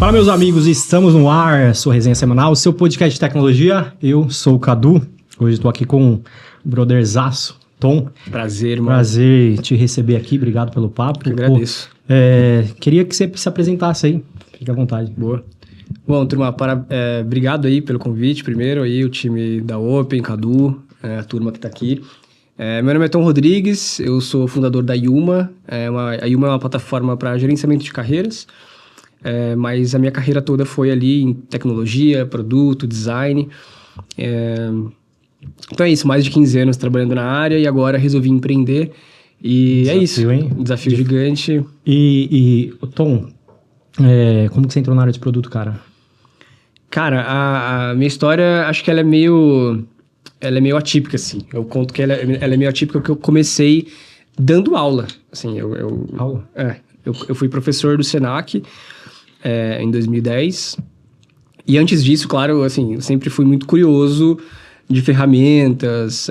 Fala, meus amigos, estamos no ar, sua resenha semanal, seu podcast de tecnologia. Eu sou o Cadu, hoje estou aqui com o brotherzaço, Tom. Prazer, irmão. Prazer te receber aqui, obrigado pelo papo. Eu agradeço. Queria que você se apresentasse aí, fique à vontade. Boa. Bom, turma, obrigado aí pelo convite, primeiro aí, o time da Open, Cadu, a turma que tá aqui. Meu nome é Tom Rodrigues, eu sou fundador da Yuma. A Yuma é uma plataforma para gerenciamento de carreiras, mas a minha carreira toda foi ali em tecnologia, produto, design. Então é isso, mais de 15 anos trabalhando na área e agora resolvi empreender. E desafio, é isso, hein? Um desafio gigante. E Tom, como que você entrou na área de produto, cara? Cara, a minha história, acho que ela é meio atípica, assim. Eu conto que ela é meio atípica porque eu comecei dando aula. Assim, Aula? Eu fui professor do Senac em 2010. E antes disso, claro, assim, eu sempre fui muito curioso de ferramentas.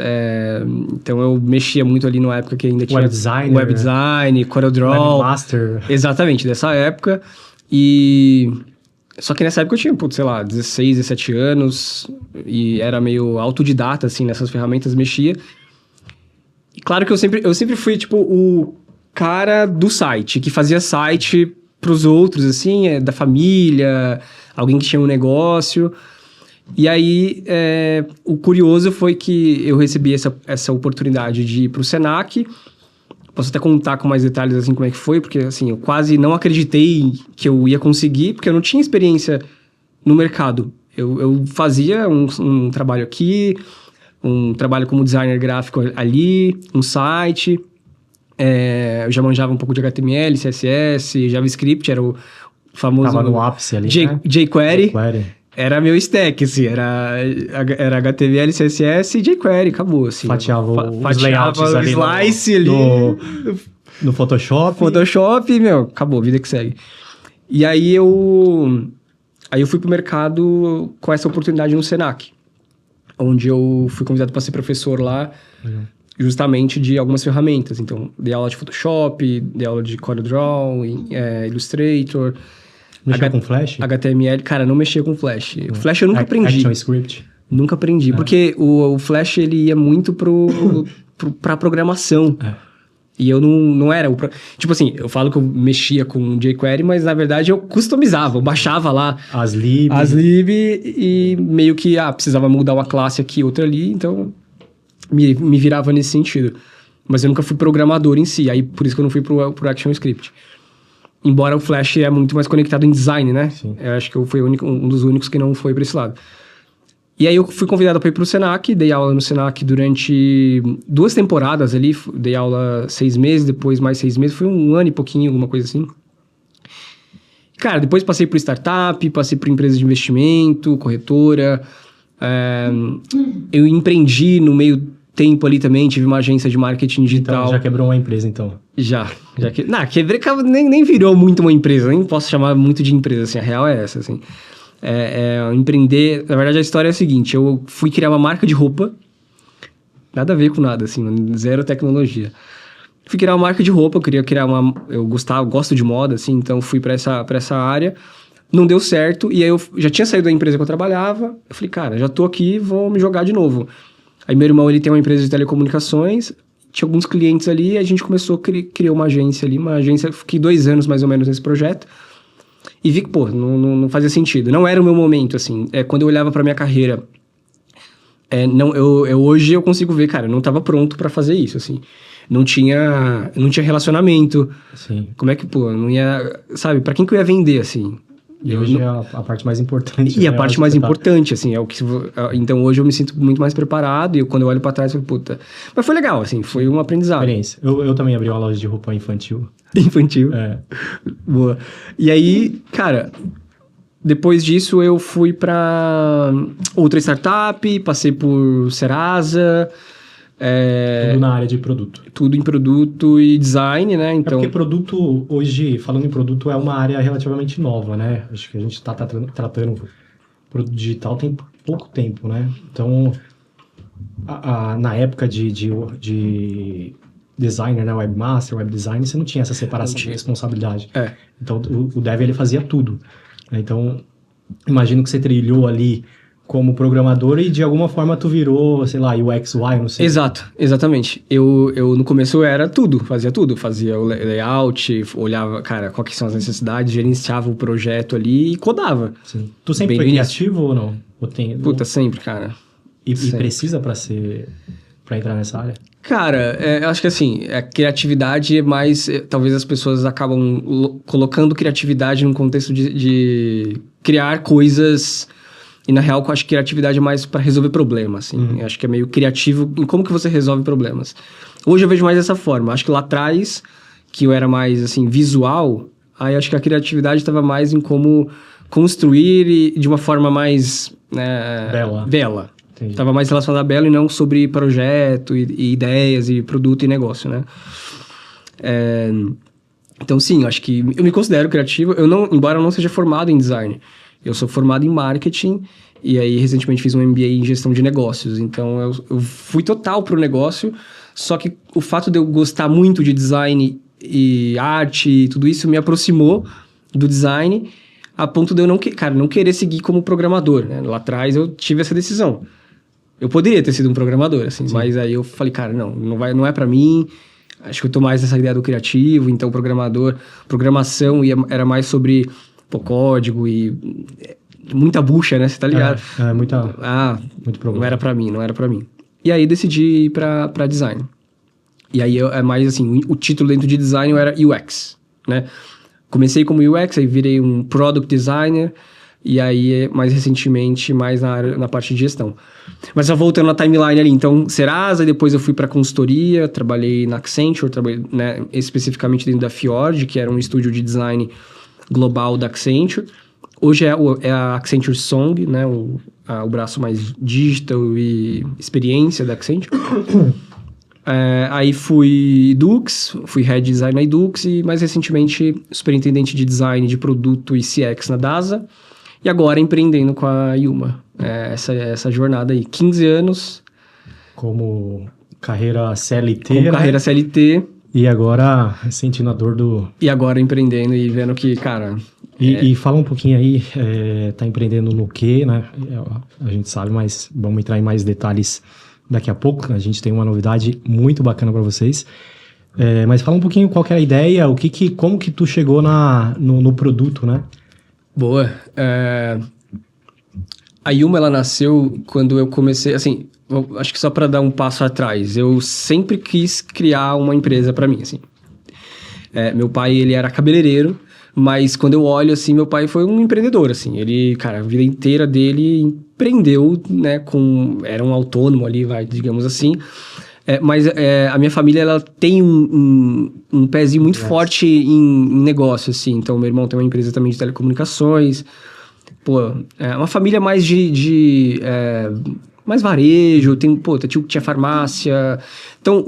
Então, eu mexia muito ali na época que ainda tinha... Web design, CorelDRAW. Webmaster. Exatamente, dessa época. Só que nessa época eu tinha, 16, 17 anos e era meio autodidata, assim, nessas ferramentas, mexia. E claro que eu sempre fui, o cara do site, que fazia site pros outros, assim, da família, alguém que tinha um negócio. E aí, o curioso foi que eu recebi essa oportunidade de ir pro Senac. Posso até contar com mais detalhes, assim, como é que foi, porque, assim, eu quase não acreditei que eu ia conseguir, porque eu não tinha experiência no mercado. Eu fazia um trabalho aqui, um trabalho como designer gráfico ali, um site, eu já manjava um pouco de HTML, CSS, JavaScript, era o famoso... Tava no ápice ali, né? jQuery. Era meu stack, assim, era HTML, CSS e jQuery, acabou, assim. Fatiava os layouts ali slice ali. No Photoshop. Photoshop, acabou, vida que segue. E aí eu fui pro mercado com essa oportunidade no Senac, onde eu fui convidado para ser professor lá, justamente de algumas ferramentas. Então, dei aula de Photoshop, dei aula de CorelDRAW, Illustrator... Mexia com Flash? HTML, cara, não mexia com Flash. O Flash eu nunca aprendi. ActionScript? Nunca aprendi, porque o Flash, ele ia muito pra programação. E eu não era... Tipo assim, eu falo que eu mexia com jQuery, mas na verdade eu customizava, eu baixava lá... As lib e meio que, precisava mudar uma classe aqui, outra ali, então me virava nesse sentido. Mas eu nunca fui programador em si, aí por isso que eu não fui pro ActionScript. Embora o Flash é muito mais conectado em design, né? Sim. Eu acho que eu fui um dos únicos que não foi para esse lado. E aí eu fui convidado para ir para o Senac, dei aula no Senac durante 2 temporadas ali, dei aula 6 meses, depois mais 6 meses, foi 1 ano e pouquinho, alguma coisa assim. Cara, depois passei por startup, passei por empresa de investimento, corretora, eu empreendi no meio tempo ali também, tive uma agência de marketing digital. Então, já quebrou uma empresa, então? Já quebrei, nem virou muito uma empresa, nem posso chamar muito de empresa, assim, a real é essa, assim. Empreender, na verdade a história é a seguinte, eu fui criar uma marca de roupa, nada a ver com nada, assim, zero tecnologia. Fui criar uma marca de roupa, eu queria criar eu gosto de moda, assim, então fui pra essa área, não deu certo, e aí eu já tinha saído da empresa que eu trabalhava, eu falei, cara, já tô aqui, vou me jogar de novo. Aí meu irmão, ele tem uma empresa de telecomunicações, tinha alguns clientes ali, a gente começou a criar uma agência ali, fiquei 2 anos mais ou menos nesse projeto, e vi que, não fazia sentido, não era o meu momento, assim, quando eu olhava pra minha carreira, hoje eu consigo ver, cara, eu não tava pronto pra fazer isso, assim, não tinha Sim. relacionamento, como é que, não ia, sabe, pra quem que eu ia vender, assim? E hoje é a parte mais importante. E a parte mais importante, assim, então hoje eu me sinto muito mais preparado e quando eu olho pra trás, eu falo, mas foi legal, assim, foi um aprendizado. Experiência. Eu também abri uma loja de roupa infantil. Infantil? Boa. E aí, cara, depois disso eu fui pra outra startup, passei por Serasa... Tudo na área de produto. Tudo em produto e design, né? Então... porque produto, hoje, falando em produto, é uma área relativamente nova, né? Acho que a gente está tratando produto digital tem pouco tempo, né? Então, na época de designer, né? Webmaster, web design, você não tinha essa separação de responsabilidade. Então, o dev, ele fazia tudo. Então, imagino que você trilhou ali como programador e de alguma forma tu virou, sei lá, UX, UI, não sei. Exato, exatamente. Eu no começo era tudo, fazia o layout, olhava, cara, quais que são as necessidades, gerenciava o projeto ali e codava. Sim. Tu sempre Bem foi no início. criativo ou não? Ou tem, Puta, sempre, cara. e sempre. precisa pra entrar nessa área? Cara, eu acho que assim, a criatividade é mais... talvez as pessoas acabam colocando criatividade num contexto de criar coisas... E na real, eu acho que criatividade é mais para resolver problemas, assim. Eu acho que é meio criativo em como que você resolve problemas. Hoje eu vejo mais dessa forma. Acho que lá atrás, que eu era mais, assim, visual, aí acho que a criatividade estava mais em como construir e de uma forma mais... bela. Entendi. Tava mais relacionado a bela e não sobre projeto e ideias e produto e negócio, né? Então, sim, acho que eu me considero criativo. Embora eu não seja formado em design, eu sou formado em marketing e aí recentemente fiz um MBA em gestão de negócios. Então, eu fui total pro negócio, só que o fato de eu gostar muito de design e arte e tudo isso me aproximou do design a ponto de eu não querer seguir como programador, né? Lá atrás eu tive essa decisão. Eu poderia ter sido um programador, assim, mas aí eu falei, cara, não é pra mim. Acho que eu tô mais nessa ideia do criativo, então programação era mais sobre código e muita bucha, né? Você tá ligado? Muito problema. Não era pra mim. E aí decidi ir pra design. E aí é mais assim, o título dentro de design era UX, né? Comecei como UX, aí virei um product designer, e aí, mais recentemente, mais na parte de gestão. Mas só voltando na timeline ali, então, Serasa, depois eu fui para consultoria, trabalhei na Accenture, né, especificamente dentro da Fjord, que era um estúdio de design global da Accenture. Hoje é a Accenture Song, né, o braço mais digital e experiência da Accenture. Aí fui Head Design na Edux e mais recentemente superintendente de design de produto e CX na DASA. E agora empreendendo com a Yuma. Essa jornada aí, 15 anos. Como carreira CLT, Como carreira CLT. E agora sentindo a dor do... E agora empreendendo e vendo que, cara... E fala um pouquinho aí, tá empreendendo no quê, né? A gente sabe, mas vamos entrar em mais detalhes daqui a pouco. A gente tem uma novidade muito bacana para vocês. Mas fala um pouquinho qual que é a ideia, como que tu chegou no produto, né? Boa. A Yuma, ela nasceu quando eu comecei... Assim, acho que só para dar um passo atrás. Eu sempre quis criar uma empresa para mim, assim. Meu pai, ele era cabeleireiro, mas quando eu olho, assim, meu pai foi um empreendedor, assim. Ele, cara, a vida inteira dele empreendeu, né? Era um autônomo ali, digamos assim. Mas a minha família, ela tem um pezinho muito forte em negócio, assim. Então, meu irmão tem uma empresa também de telecomunicações. Pô, é uma família mais mais varejo, tinha farmácia. Então,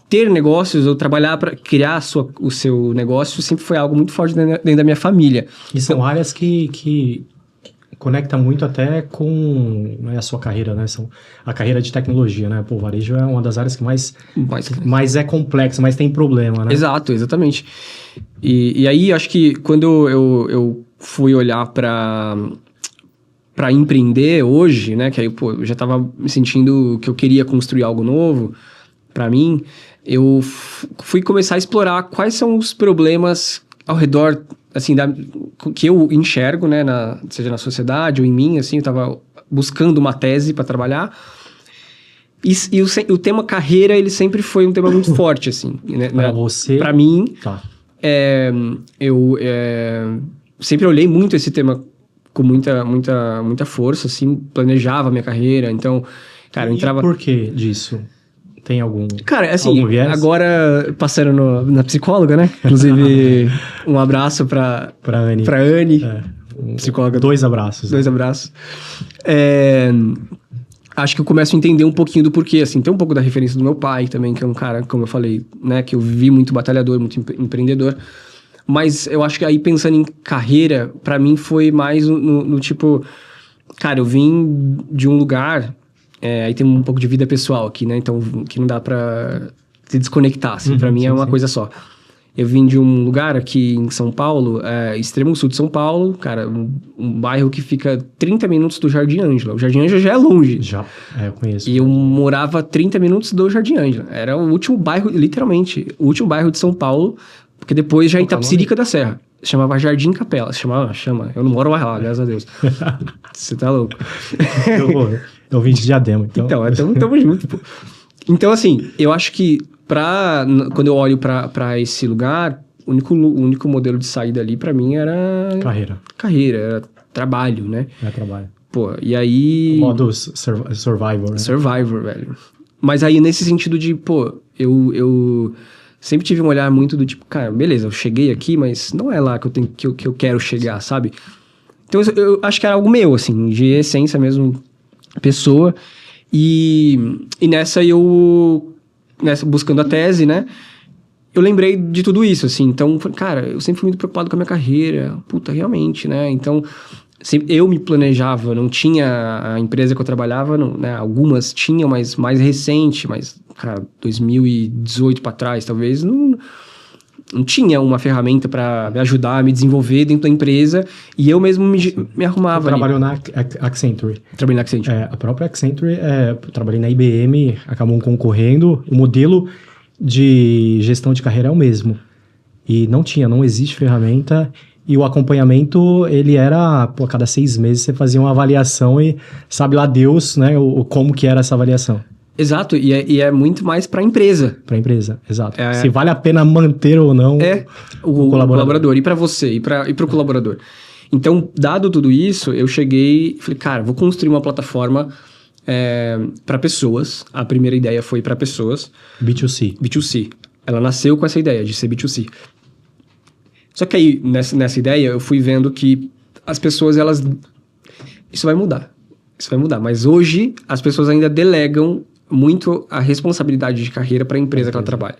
ter negócios, ou trabalhar para criar o seu negócio, sempre foi algo muito forte dentro da minha família. E são áreas que conecta muito até com a sua carreira, né? A carreira de tecnologia, né? Pô, o varejo é uma das áreas que mais é complexa, mais tem problema, né? Exato, exatamente. E aí, acho que quando eu fui olhar para empreender hoje, né? Que aí, eu já estava me sentindo que eu queria construir algo novo para mim. Eu fui começar a explorar quais são os problemas ao redor, assim, que eu enxergo, né? Seja na sociedade ou em mim, assim. Eu estava buscando uma tese para trabalhar. E o tema carreira, ele sempre foi um tema muito forte, assim. Né? Para você? Para mim, tá. Eu sempre olhei muito esse tema com muita força, assim, planejava a minha carreira, então, cara, eu entrava... E por que disso? Tem algum... Cara, assim, algum viés? agora, passando na psicóloga, né? Inclusive, um abraço pra Anne, psicóloga. 2 abraços. 2 abraços. Acho que eu começo a entender um pouquinho do porquê, assim, tem um pouco da referência do meu pai também, que é um cara, como eu falei, né, que eu vi muito batalhador, muito empreendedor. Mas eu acho que aí, pensando em carreira, pra mim foi mais no tipo... Cara, eu vim de um lugar... aí tem um pouco de vida pessoal aqui, né? Então, que não dá pra se desconectar, assim. Pra mim é uma coisa só. Eu vim de um lugar aqui em São Paulo, extremo sul de São Paulo, cara, um bairro que fica 30 minutos do Jardim Ângela. O Jardim Ângela já é longe. Já, eu conheço. E eu morava a 30 minutos do Jardim Ângela. Era o último bairro, literalmente, o último bairro de São Paulo, porque depois já Itapecerica da Serra. Se chamava Jardim Capela. Chama. Eu não moro mais lá, graças a Deus. Você tá louco. Eu vim de Diadema, então. Então, tamo junto, pô. Então, assim, eu acho que quando eu olho pra esse lugar, o único modelo de saída ali pra mim era... Carreira, era trabalho, né? É trabalho. Pô, e aí... O modo survivor, né? Survivor, velho. Mas aí, nesse sentido de, pô, eu sempre tive um olhar muito do tipo, cara, beleza, eu cheguei aqui, mas não é lá que eu quero chegar, sabe? Então, eu acho que era algo meu, assim, de essência mesmo, pessoa. E nessa buscando a tese, né? Eu lembrei de tudo isso, assim. Então, cara, eu sempre fui muito preocupado com a minha carreira. Puta, realmente, né? Então, eu me planejava, não tinha a empresa que eu trabalhava, não, né? Algumas tinham, mas mais recente, mas, cara, 2018 para trás, talvez, não tinha uma ferramenta para me ajudar a me desenvolver dentro da empresa e eu mesmo me arrumava. Você trabalhou na Accenture. Trabalhei na Accenture. A própria Accenture, trabalhei na IBM, acabam concorrendo. O modelo de gestão de carreira é o mesmo. E não existe ferramenta. E o acompanhamento, ele era, a cada 6 meses você fazia uma avaliação e sabe lá Deus, né, como que era essa avaliação. Exato, e é muito mais para a empresa. Para a empresa, exato. Se vale a pena manter ou não o colaborador. E para você, e para o colaborador. Então, dado tudo isso, eu cheguei e falei, cara, vou construir uma plataforma para pessoas. A primeira ideia foi para pessoas. B2C. Ela nasceu com essa ideia de ser B2C. Só que aí, nessa ideia, eu fui vendo que as pessoas, Isso vai mudar. Mas hoje, as pessoas ainda delegam muito a responsabilidade de carreira para a empresa que ela trabalha.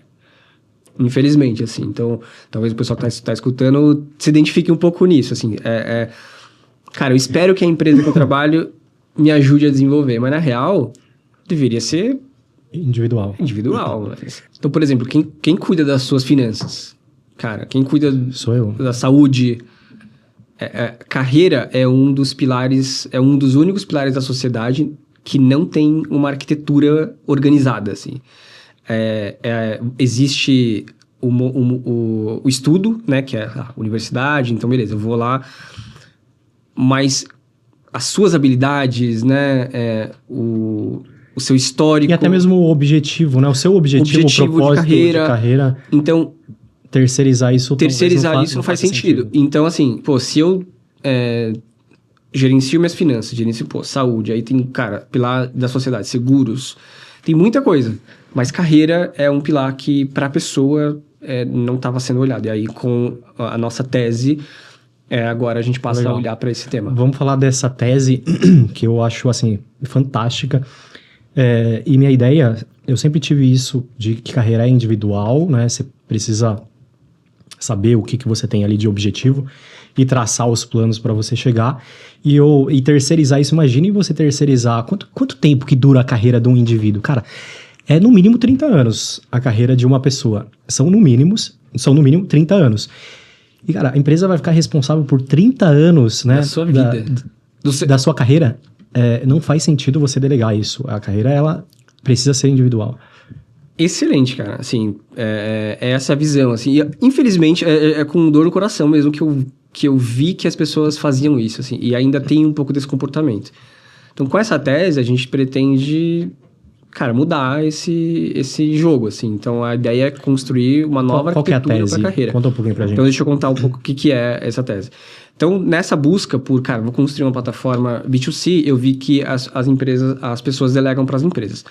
Infelizmente, assim. Então, talvez o pessoal que está escutando se identifique um pouco nisso, assim. Cara, eu espero que a empresa que eu trabalho me ajude a desenvolver. Mas, na real, deveria ser... Individual. Então, por exemplo, quem cuida das suas finanças? Cara, quem cuida... Sou eu. Da saúde... carreira é um dos únicos pilares da sociedade que não tem uma arquitetura organizada, assim. Existe o estudo, né, que é a universidade, então beleza, eu vou lá, mas as suas habilidades, né, o seu histórico... E até mesmo o objetivo, né, o seu objetivo, o propósito de carreira. Então... Terceirizar isso não faz sentido. Então, assim, se eu gerencio minhas finanças, saúde, aí tem, cara, pilar da sociedade, seguros, tem muita coisa. Mas carreira é um pilar que, para a pessoa, não estava sendo olhado. E aí, com a nossa tese, agora a gente passa a olhar para esse tema. Vamos falar dessa tese, que eu acho, assim, fantástica. E minha ideia, eu sempre tive isso, de que carreira é individual, né? Você precisa saber o que você tem ali de objetivo e traçar os planos para você chegar. E terceirizar isso, imagine você terceirizar. Quanto tempo que dura a carreira de um indivíduo? Cara, é no mínimo 30 anos a carreira de uma pessoa. São no mínimo 30 anos. E, cara, a empresa vai ficar responsável por 30 anos, né? Da sua vida. Da sua carreira. Não faz sentido você delegar isso. A carreira, ela precisa ser individual. Excelente, cara. Assim, essa a visão, assim. E, infelizmente, com dor no coração mesmo que eu vi que as pessoas faziam isso, assim. E ainda tem um pouco desse comportamento. Então, com essa tese, a gente pretende, cara, mudar esse jogo, assim. Então, a ideia é construir uma nova arquitetura para a carreira. Conta um pouquinho pra gente. Então, deixa eu contar um pouco o que é essa tese. Então, nessa busca por, cara, vou construir uma plataforma B2C, eu vi que as pessoas delegam para as empresas.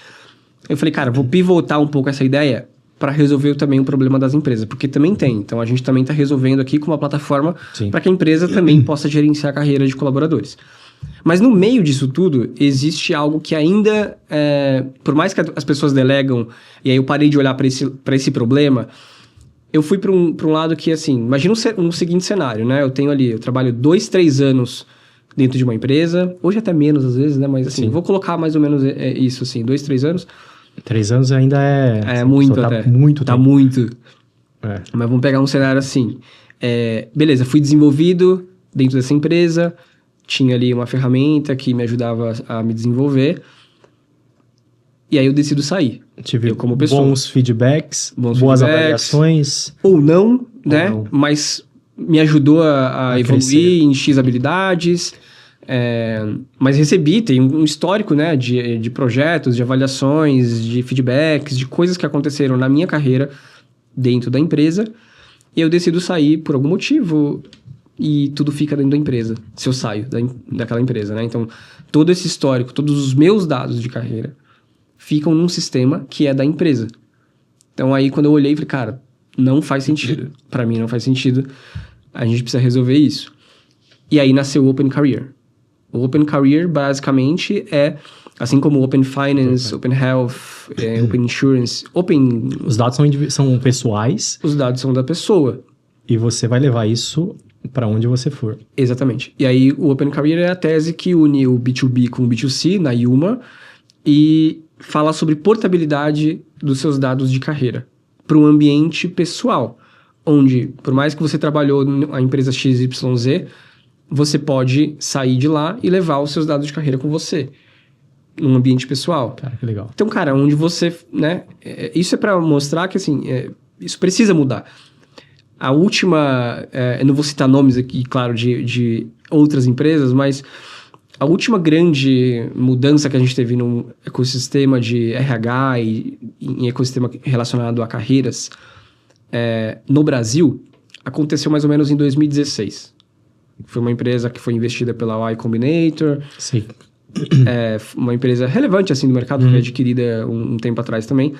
Eu falei, cara, vou pivotar um pouco essa ideia para resolver também o problema das empresas, porque também tem. Então, a gente também está resolvendo aqui com uma plataforma para que a empresa também possa gerenciar a carreira de colaboradores. Mas no meio disso tudo, existe algo que ainda, por mais que as pessoas delegam, e aí eu parei de olhar para esse problema, eu fui para um lado que, assim, imagina um seguinte cenário, né? Eu trabalho 2, 3 anos dentro de uma empresa, hoje até menos às vezes, né? Mas assim, vou colocar mais ou menos isso, assim, 2, 3 anos. 3 anos ainda muito até. Tá muito. Mas vamos pegar um cenário assim. Beleza, fui desenvolvido dentro dessa empresa, tinha ali uma ferramenta que me ajudava a me desenvolver, e aí eu decido sair. Tive eu como pessoa. Bons feedbacks, boas avaliações. Ou não, né? não. Mas me ajudou a evoluir crescer. em X habilidades. Mas recebi, tem um histórico, né? De projetos, de avaliações, de feedbacks, de coisas que aconteceram na minha carreira dentro da empresa. E eu decido sair por algum motivo e tudo fica dentro da empresa, se eu saio daquela empresa, né? Então, todo esse histórico, todos os meus dados de carreira ficam num sistema que é da empresa. Então, aí, quando eu olhei, falei, cara, não faz sentido. Para mim, não faz sentido. A gente precisa resolver isso. E aí, nasceu o Open Career. O Open Career, basicamente, assim como o Open Finance, Open Health, Open Insurance, Os dados são pessoais. Os dados são da pessoa. E você vai levar isso para onde você for. Exatamente. E aí, o Open Career é a tese que une o B2B com o B2C na Yuma e fala sobre portabilidade dos seus dados de carreira para um ambiente pessoal, onde, por mais que você trabalhou na empresa XYZ, você pode sair de lá e levar os seus dados de carreira com você, num ambiente pessoal. Cara, que legal. Então, cara, onde você, né... Isso é para mostrar que, assim, isso precisa mudar. A última... eu não vou citar nomes aqui, claro, de outras empresas, mas a última grande mudança que a gente teve no ecossistema de RH e em ecossistema relacionado a carreiras no Brasil aconteceu mais ou menos em 2016. Foi uma empresa que foi investida pela Y Combinator. Sim. Uma empresa relevante assim do mercado, foi adquirida um tempo atrás também.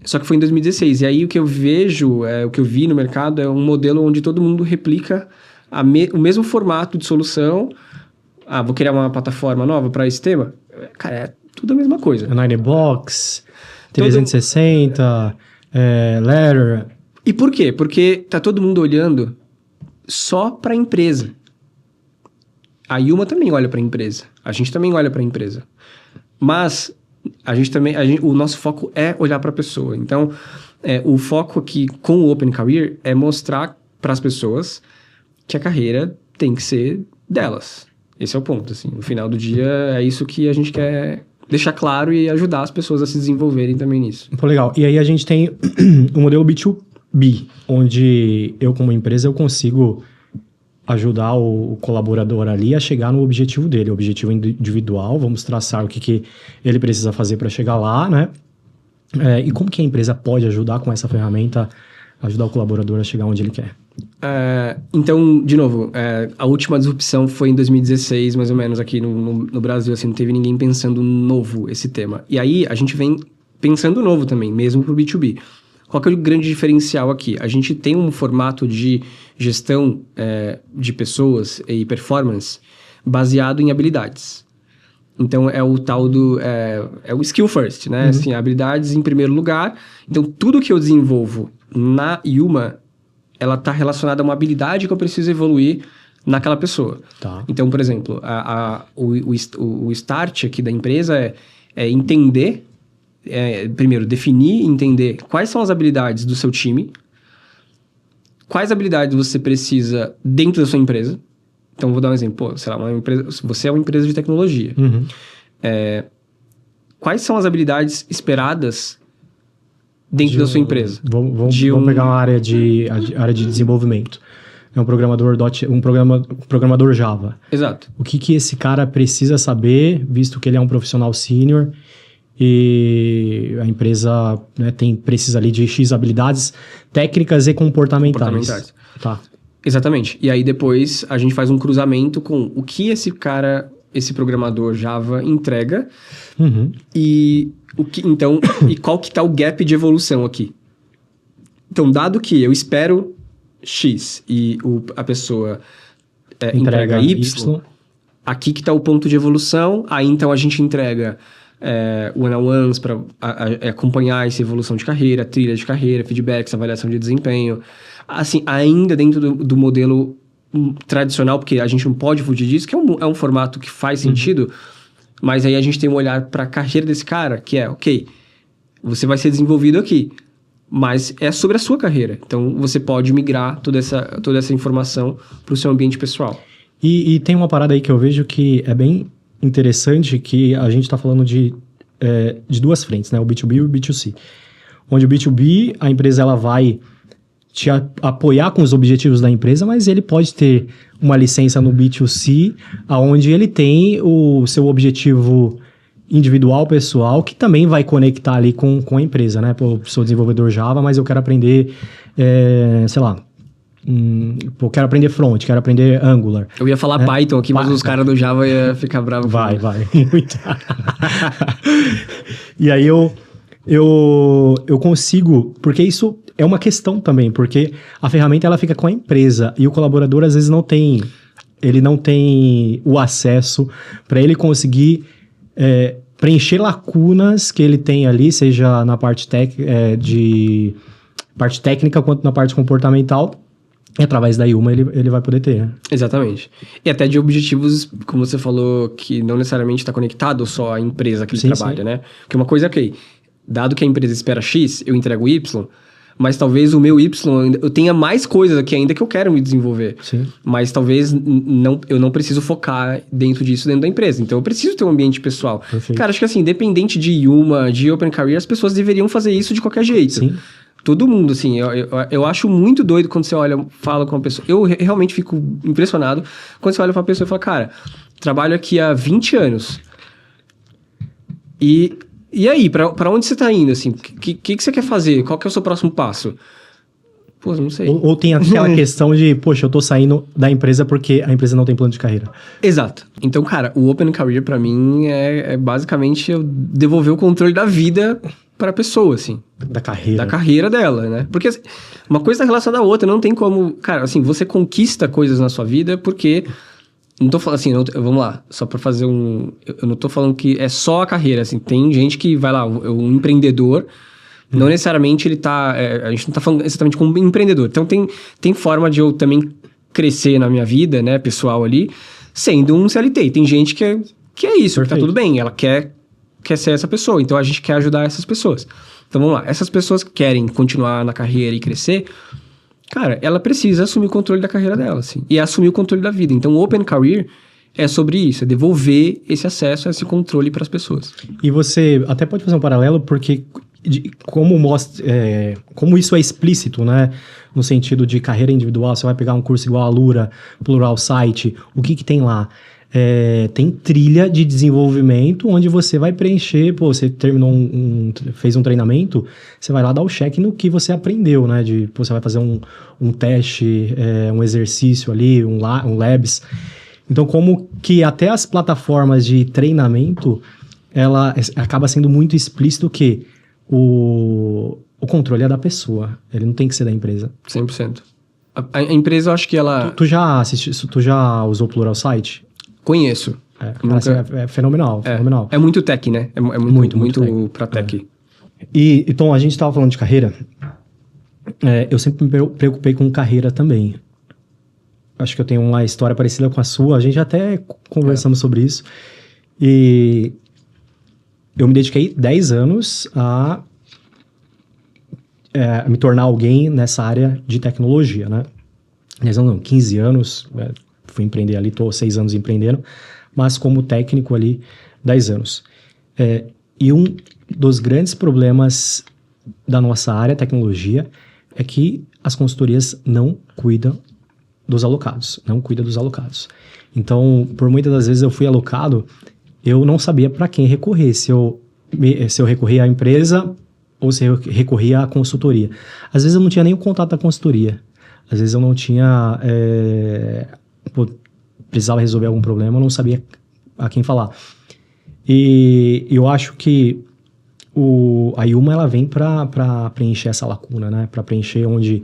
Só que foi em 2016. E aí o que eu vejo, o que eu vi no mercado é um modelo onde todo mundo replica o mesmo formato de solução. Vou criar uma plataforma nova para esse tema? Cara, é tudo a mesma coisa. Ninebox, 360, Letter. E por quê? Porque tá todo mundo olhando só para a empresa. A Yuma também olha para a empresa. A gente também olha para a empresa. Mas o nosso foco é olhar para a pessoa. Então, o foco aqui com o Open Career é mostrar para as pessoas que a carreira tem que ser delas. Esse é o ponto, assim. No final do dia, é isso que a gente quer deixar claro e ajudar as pessoas a se desenvolverem também nisso. Pô, legal. E aí a gente tem o modelo B2B, onde eu, como empresa, eu consigo ajudar o colaborador ali a chegar no objetivo dele, o objetivo individual. Vamos traçar o que ele precisa fazer para chegar lá, né? E como que a empresa pode ajudar com essa ferramenta, ajudar o colaborador a chegar onde ele quer? Então, de novo, a última disrupção foi em 2016, mais ou menos, aqui no Brasil, assim, não teve ninguém pensando novo esse tema. E aí, a gente vem pensando novo também, mesmo pro B2B. Qual que é o grande diferencial aqui? A gente tem um formato de gestão de pessoas e performance baseado em habilidades. Então, é o tal do... é o skill first, né? Assim, habilidades em primeiro lugar. Então, tudo que eu desenvolvo na Yuma, ela está relacionada a uma habilidade que eu preciso evoluir naquela pessoa. Tá. Então, por exemplo, o start aqui da empresa é entender... primeiro, definir e entender quais são as habilidades do seu time, quais habilidades você precisa dentro da sua empresa. Então, vou dar um exemplo. Sei lá, você é uma empresa de tecnologia. Quais são as habilidades esperadas dentro da sua empresa? Vamos pegar uma área de desenvolvimento. É um programador Java. Exato. O que esse cara precisa saber, visto que ele é um profissional sênior e a empresa, né, precisa ali de X habilidades técnicas e comportamentais. Tá. Exatamente. E aí depois a gente faz um cruzamento com o que esse programador Java entrega e qual que tá o gap de evolução aqui. Então, dado que eu espero X e a pessoa entrega Y, aqui que tá o ponto de evolução, aí então a gente entrega one-on-ones para acompanhar essa evolução de carreira, trilha de carreira, feedbacks, avaliação de desempenho. Assim, ainda dentro do modelo tradicional, porque a gente não pode fugir disso, que é um formato que faz sentido, mas aí a gente tem um olhar para a carreira desse cara, que ok, você vai ser desenvolvido aqui, mas é sobre a sua carreira. Então, você pode migrar toda essa informação para o seu ambiente pessoal. E tem uma parada aí que eu vejo que é bem interessante, que a gente está falando de duas frentes, né? O B2B e o B2C. Onde o B2B, a empresa ela vai te apoiar com os objetivos da empresa, mas ele pode ter uma licença no B2C, onde ele tem o seu objetivo individual, pessoal, que também vai conectar ali com a empresa, né? Pô, eu sou desenvolvedor Java, mas eu quero aprender, sei lá, eu quero aprender front, quero aprender Angular. Eu ia falar Python aqui, mas os caras do Java iam ficar bravos. Vai. Muito. E aí eu consigo, porque isso é uma questão também, porque a ferramenta ela fica com a empresa e o colaborador às vezes não tem o acesso para ele conseguir preencher lacunas que ele tem ali, seja na parte parte técnica quanto na parte comportamental. E através da Yuma ele vai poder ter, né? Exatamente. E até de objetivos, como você falou, que não necessariamente está conectado só à empresa que ele trabalha, né? Porque uma coisa é, ok, dado que a empresa espera X, eu entrego Y, mas talvez o meu Y, eu tenha mais coisas aqui ainda que eu quero me desenvolver. Sim. Mas talvez eu não preciso focar dentro da empresa. Então eu preciso ter um ambiente pessoal. Perfeito. Cara, acho que assim, independente de Yuma, de Open Career, as pessoas deveriam fazer isso de qualquer jeito. Sim. Todo mundo, assim, eu acho muito doido quando você olha, fala com uma pessoa. Eu realmente fico impressionado quando você olha pra uma pessoa e fala, cara, trabalho aqui há 20 anos. E aí, pra onde você tá indo, assim? O que você quer fazer? Qual que é o seu próximo passo? Pô, não sei. Ou tem aquela questão de, poxa, eu tô saindo da empresa porque a empresa não tem plano de carreira. Exato. Então, cara, o Open Career pra mim é basicamente eu devolver o controle da vida pra pessoa, assim. Da carreira. Da carreira dela, né? Porque assim, uma coisa tá relacionada à outra, não tem como... Cara, assim, você conquista coisas na sua vida porque... Não tô falando assim, vamos lá, só pra fazer um... Eu não tô falando que é só a carreira, assim. Tem gente que vai lá, um empreendedor... Não necessariamente ele tá... a gente não tá falando exatamente como empreendedor. Então, tem forma de eu também crescer na minha vida, né, pessoal ali, sendo um CLT. Tem gente que é isso, que tá tudo bem. Ela quer ser essa pessoa. Então, a gente quer ajudar essas pessoas. Então, vamos lá. Essas pessoas que querem continuar na carreira e crescer, cara, ela precisa assumir o controle da carreira dela, assim. E assumir o controle da vida. Então, o Open Career é sobre isso. É devolver esse acesso, esse controle para as pessoas. E você até pode fazer um paralelo, porque... como isso é explícito, né? No sentido de carreira individual, você vai pegar um curso igual a Alura, Pluralsight, o que tem lá? Tem trilha de desenvolvimento onde você vai preencher, você terminou fez um treinamento, você vai lá dar o check no que você aprendeu, né? Você vai fazer um teste, um exercício ali, um labs. Então, como que até as plataformas de treinamento, ela acaba sendo muito explícito que o controle é da pessoa, ele não tem que ser da empresa. 100%. A empresa, eu acho que ela... Tu já usou Pluralsight? Conheço. É fenomenal, fenomenal. É muito tech, né? É muito tech. pra tech. E, então, a gente estava falando de carreira. Eu sempre me preocupei com carreira também. Acho que eu tenho uma história parecida com a sua. A gente até conversamos sobre isso. E eu me dediquei 10 anos a me tornar alguém nessa área de tecnologia, né? 10 anos não, 15 anos. Fui empreender ali, estou 6 anos empreendendo. Mas como técnico ali, 10 anos. E um dos grandes problemas da nossa área, tecnologia, é que as consultorias não cuidam dos alocados. Então, por muitas das vezes eu fui alocado, eu não sabia para quem recorrer, se eu recorria à empresa ou se eu recorria à consultoria. Às vezes eu não tinha nem o contato da consultoria. Às vezes eu não tinha... precisava resolver algum problema, eu não sabia a quem falar. E eu acho que a Yuma, ela vem para preencher essa lacuna, né? Para preencher onde...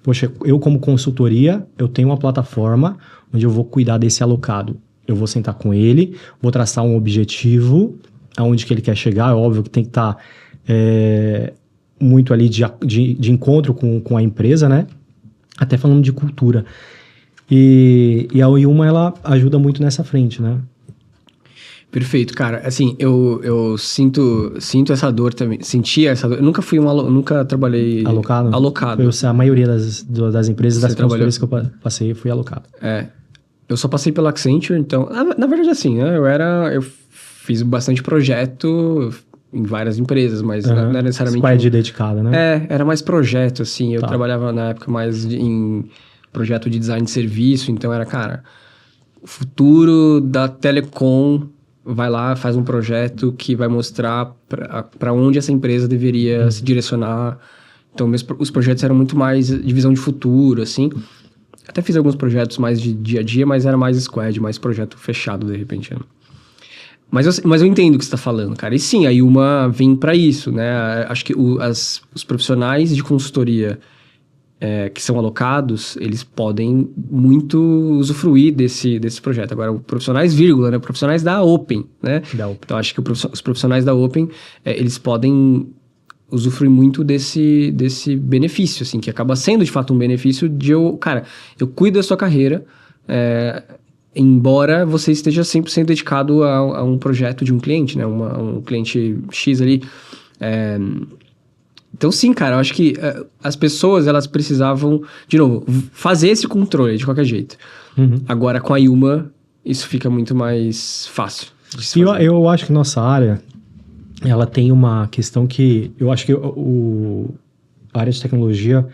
Poxa, eu como consultoria, eu tenho uma plataforma onde eu vou cuidar desse alocado. Eu vou sentar com ele, vou traçar um objetivo, aonde que ele quer chegar. É óbvio que tem que estar muito ali de encontro com a empresa, né? Até falando de cultura. E a Yuma, ela ajuda muito nessa frente, né? Perfeito, cara. Assim, eu sinto essa dor também. Sentia essa dor. Eu nunca fui nunca trabalhei alocado. A maioria das empresas, Você das consultorias que eu passei, eu fui alocado. Eu só passei pela Accenture, então... Na verdade, assim, né? Eu fiz bastante projeto em várias empresas, mas não era necessariamente... Squad dedicada, né? Era mais projeto, assim. Eu trabalhava na época mais em projeto de design de serviço, então era, cara... O futuro da telecom vai lá, faz um projeto que vai mostrar para onde essa empresa deveria se direcionar. Então, os projetos eram muito mais de visão de futuro, assim. Até fiz alguns projetos mais de dia a dia, mas era mais squad, mais projeto fechado, de repente. Né? Mas eu entendo o que você está falando, cara. E sim, a Yuma vem para isso, né? Acho que os profissionais de consultoria que são alocados, eles podem muito usufruir desse projeto. Agora, profissionais, né? Profissionais da Open, né? Então, acho que os profissionais da Open, eles podem usufruir muito desse benefício, assim, que acaba sendo, de fato, um benefício eu cuido da sua carreira, embora você esteja 100% dedicado a um projeto de um cliente, né? Um cliente X ali. Então, sim, cara, eu acho que as pessoas, elas precisavam, de novo, fazer esse controle de qualquer jeito. Agora, com a Yuma, isso fica muito mais fácil. Eu acho que nossa área, ela tem uma questão que... Eu acho que a área de tecnologia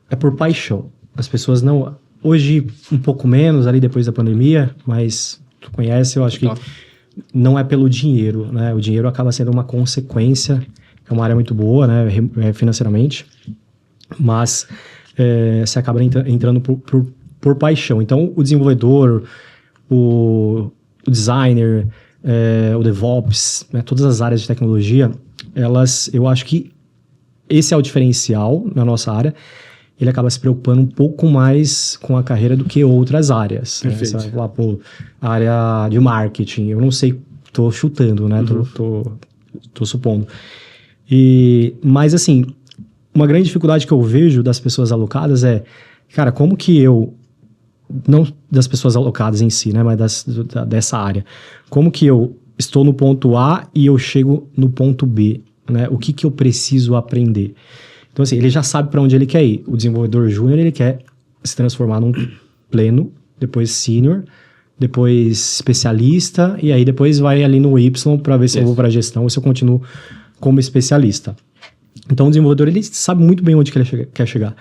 é por paixão. As pessoas não... Hoje, um pouco menos, ali depois da pandemia, mas tu conhece, eu acho que não é pelo dinheiro, né? O dinheiro acaba sendo uma consequência... É uma área muito boa, né, financeiramente, mas você acaba entrando por paixão. Então, o desenvolvedor, o designer, o DevOps, né, todas as áreas de tecnologia, eu acho que esse é o diferencial na nossa área. Ele acaba se preocupando um pouco mais com a carreira do que outras áreas. Perfeito. Né? Você vai falar, a área de marketing, eu não sei, tô chutando, né, tô supondo. Mas, assim, uma grande dificuldade que eu vejo das pessoas alocadas cara, como que não das pessoas alocadas em si, né, mas dessa área, como que eu estou no ponto A e eu chego no ponto B, né, o que eu preciso aprender? Então, assim, ele já sabe para onde ele quer ir. O desenvolvedor júnior, ele quer se transformar num pleno, depois sênior, depois especialista, e aí depois vai ali no Y para ver se eu vou para gestão ou se eu continuo como especialista. Então, o desenvolvedor, ele sabe muito bem onde que ele quer chegar.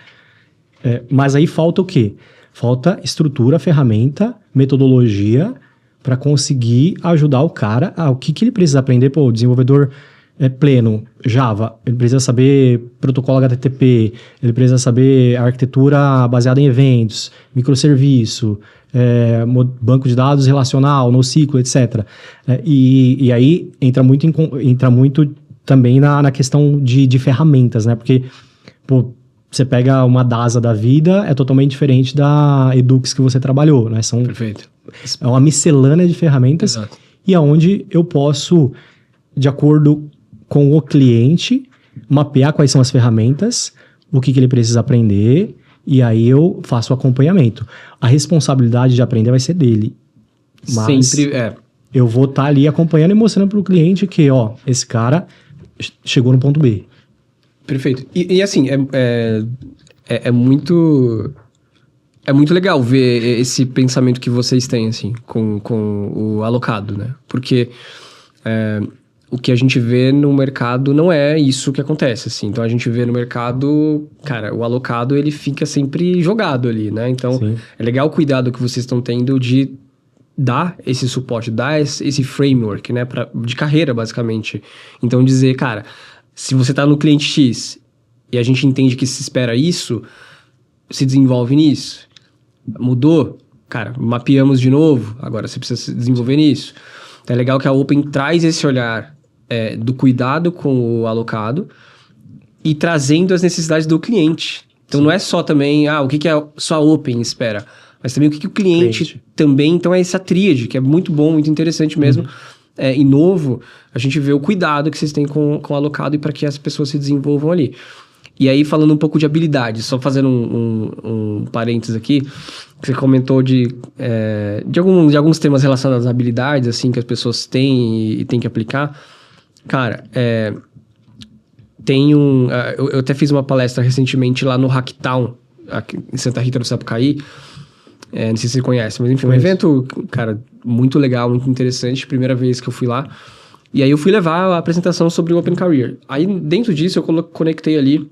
Mas aí falta o quê? Falta estrutura, ferramenta, metodologia para conseguir ajudar o cara o que ele precisa aprender. O desenvolvedor pleno, Java, ele precisa saber protocolo HTTP, ele precisa saber arquitetura baseada em eventos, microserviço, banco de dados relacional, NoSQL, etc. E aí entra muito também na questão de ferramentas, né? Porque, você pega uma DASA da vida, é totalmente diferente da Edux que você trabalhou, né? Perfeito. É uma miscelânea de ferramentas. Exato. E aonde eu posso, de acordo com o cliente, mapear quais são as ferramentas, o que ele precisa aprender, e aí eu faço o acompanhamento. A responsabilidade de aprender vai ser dele. Mas sempre eu vou estar ali acompanhando e mostrando para o cliente que, esse cara chegou no ponto B. Perfeito. E assim, é muito legal ver esse pensamento que vocês têm, assim, com o alocado, né? Porque o que a gente vê no mercado não é isso que acontece, assim. Então, a gente vê no mercado, cara, o alocado, ele fica sempre jogado ali, né? Então, sim, é legal o cuidado que vocês estão tendo de dar esse suporte, dar esse framework, né, de carreira, basicamente. Então, dizer, cara, se você está no cliente X e a gente entende que se espera isso, se desenvolve nisso. Mudou? Cara, mapeamos de novo, agora você precisa se desenvolver nisso. Então, é legal que a Open traz esse olhar do cuidado com o alocado e trazendo as necessidades do cliente. Então, não é só também, o que a sua Open espera, mas também o que o cliente também... Então, é essa tríade, que é muito bom, muito interessante mesmo. E novo, a gente vê o cuidado que vocês têm com o alocado e para que as pessoas se desenvolvam ali. E aí, falando um pouco de habilidade, só fazendo um parênteses aqui, que você comentou de alguns temas relacionados às habilidades, assim, que as pessoas têm e têm que aplicar. Cara, eu até fiz uma palestra recentemente lá no Hacktown, aqui em Santa Rita do Sapucaí. Não sei se você conhece, mas enfim, um evento, cara, muito legal, muito interessante. Primeira vez que eu fui lá. E aí eu fui levar a apresentação sobre o Open Career. Aí dentro disso eu conectei ali,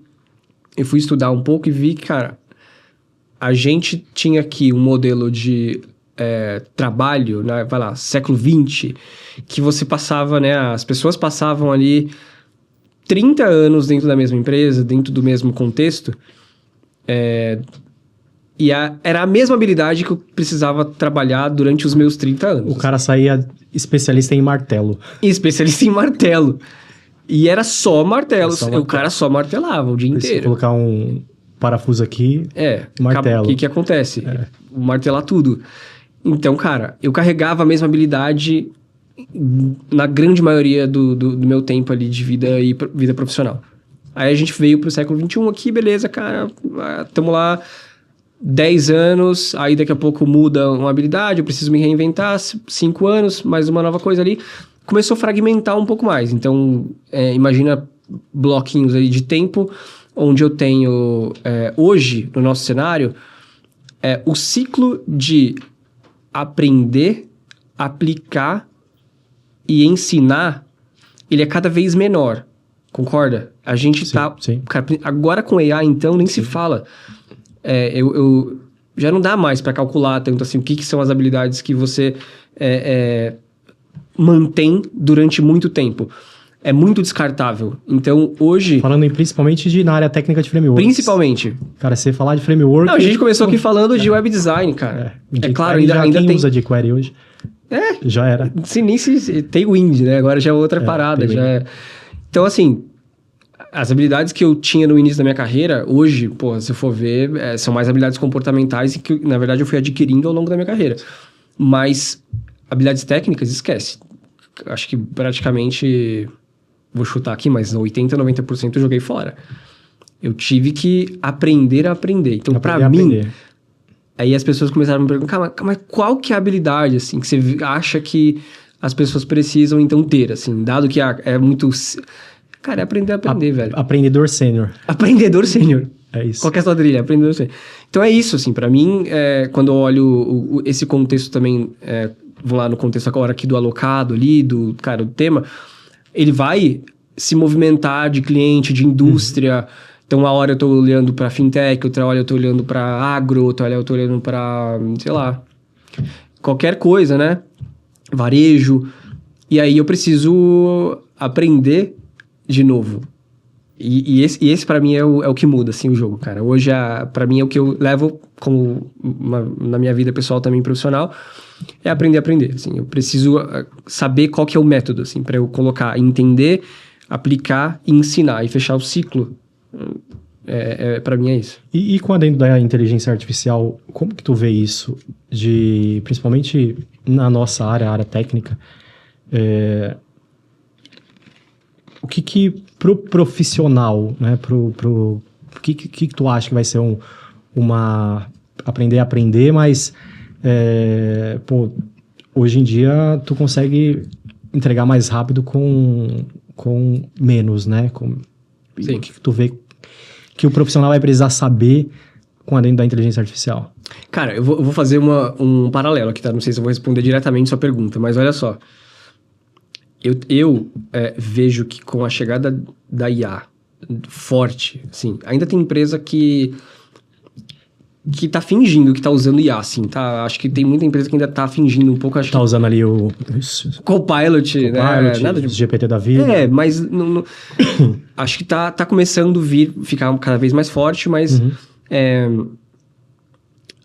eu fui estudar um pouco e vi que, cara, a gente tinha aqui um modelo de trabalho, né, vai lá, século XX, que você passava, né, as pessoas passavam ali 30 anos dentro da mesma empresa, dentro do mesmo contexto, e era a mesma habilidade que eu precisava trabalhar durante os meus 30 anos. O cara saía especialista em martelo. Especialista em martelo. E era só martelo. O cara só martelava o dia inteiro. Se colocar um parafuso aqui, martelo. O que acontece? Martelar tudo. Então, cara, eu carregava a mesma habilidade na grande maioria do meu tempo ali de vida e vida profissional. Aí a gente veio pro século XXI aqui, beleza, cara, tamo lá 10 anos, aí daqui a pouco muda uma habilidade, eu preciso me reinventar, 5 anos, mais uma nova coisa ali. Começou a fragmentar um pouco mais. Então, imagina bloquinhos aí de tempo, onde eu tenho, hoje, no nosso cenário, o ciclo de aprender, aplicar e ensinar, ele é cada vez menor. Concorda? A gente sim. Cara, agora com AI, então, nem se fala. Eu já não dá mais para calcular tanto assim o que são as habilidades que você mantém durante muito tempo. É muito descartável. Então, hoje... Falando principalmente na área técnica de frameworks. Principalmente. Cara, você falar de framework... Não, a gente começou aqui falando de web design, cara. Claro, ainda quem tem... usa jQuery hoje? Já era. Sim, nem se tem Wind, né? Agora já é outra parada. Então, assim... As habilidades que eu tinha no início da minha carreira, hoje, pô, se eu for ver, são mais habilidades comportamentais e que, na verdade, eu fui adquirindo ao longo da minha carreira. Mas habilidades técnicas, esquece. Acho que praticamente, vou chutar aqui, mas 80%, 90% eu joguei fora. Eu tive que aprender a aprender. Então, pra mim, aí as pessoas começaram a me perguntar, mas qual que é a habilidade, assim, que você acha que as pessoas precisam, então, ter, assim, dado que é muito... Cara, é aprender a aprender, velho. Aprendedor sênior. Aprendedor sênior. É isso. Qualquer sua trilha, aprendedor sênior. Então é isso, assim, pra mim, quando eu olho esse contexto também, vou lá no contexto agora aqui do alocado ali, do tema, ele vai se movimentar de cliente, de indústria. Então, uma hora eu tô olhando pra fintech, outra hora eu tô olhando pra agro, outra hora eu tô olhando pra, sei lá, qualquer coisa, né? Varejo. E aí eu preciso aprender de novo. E esse para mim é o que muda, assim, o jogo, cara. Hoje, para mim, é o que eu levo como na minha vida pessoal também profissional, é aprender a aprender, assim. Eu preciso saber qual que é o método, assim, para eu colocar, entender, aplicar e ensinar e fechar o ciclo. Para mim é isso. E com a dentro da inteligência artificial, como que tu vê isso? Principalmente na nossa área técnica, o que pro profissional, né, o que tu acha que vai ser aprender a aprender, mas hoje em dia tu consegue entregar mais rápido com menos, né? Sim. O que tu vê que o profissional vai precisar saber com a dentro da inteligência artificial? Cara, eu vou fazer um paralelo aqui, tá? Não sei se eu vou responder diretamente sua pergunta, mas olha só. Eu vejo que com a chegada da IA forte, assim, ainda tem empresa que tá fingindo que tá usando IA, assim, tá? Acho que tem muita empresa que ainda tá fingindo um pouco. Tá usando ali o... Copilot, né? Nada de GPT da vida. Mas não, acho que tá começando a ficar cada vez mais forte, mas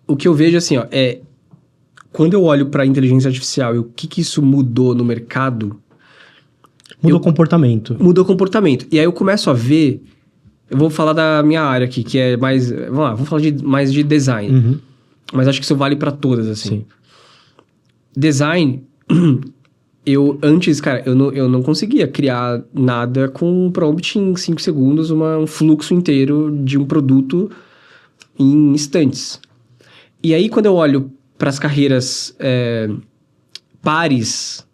o que eu vejo, assim, ó, quando eu olho pra inteligência artificial e o que isso mudou no mercado... Mudou o comportamento. Mudou o comportamento. E aí eu começo a ver... Eu vou falar da minha área aqui, que é mais... Vamos falar mais de design. Mas acho que isso vale para todas, assim. Sim. Design, Antes, cara, eu não conseguia criar nada com um prompt em 5 segundos, um fluxo inteiro de um produto em instantes. E aí, quando eu olho para as carreiras pares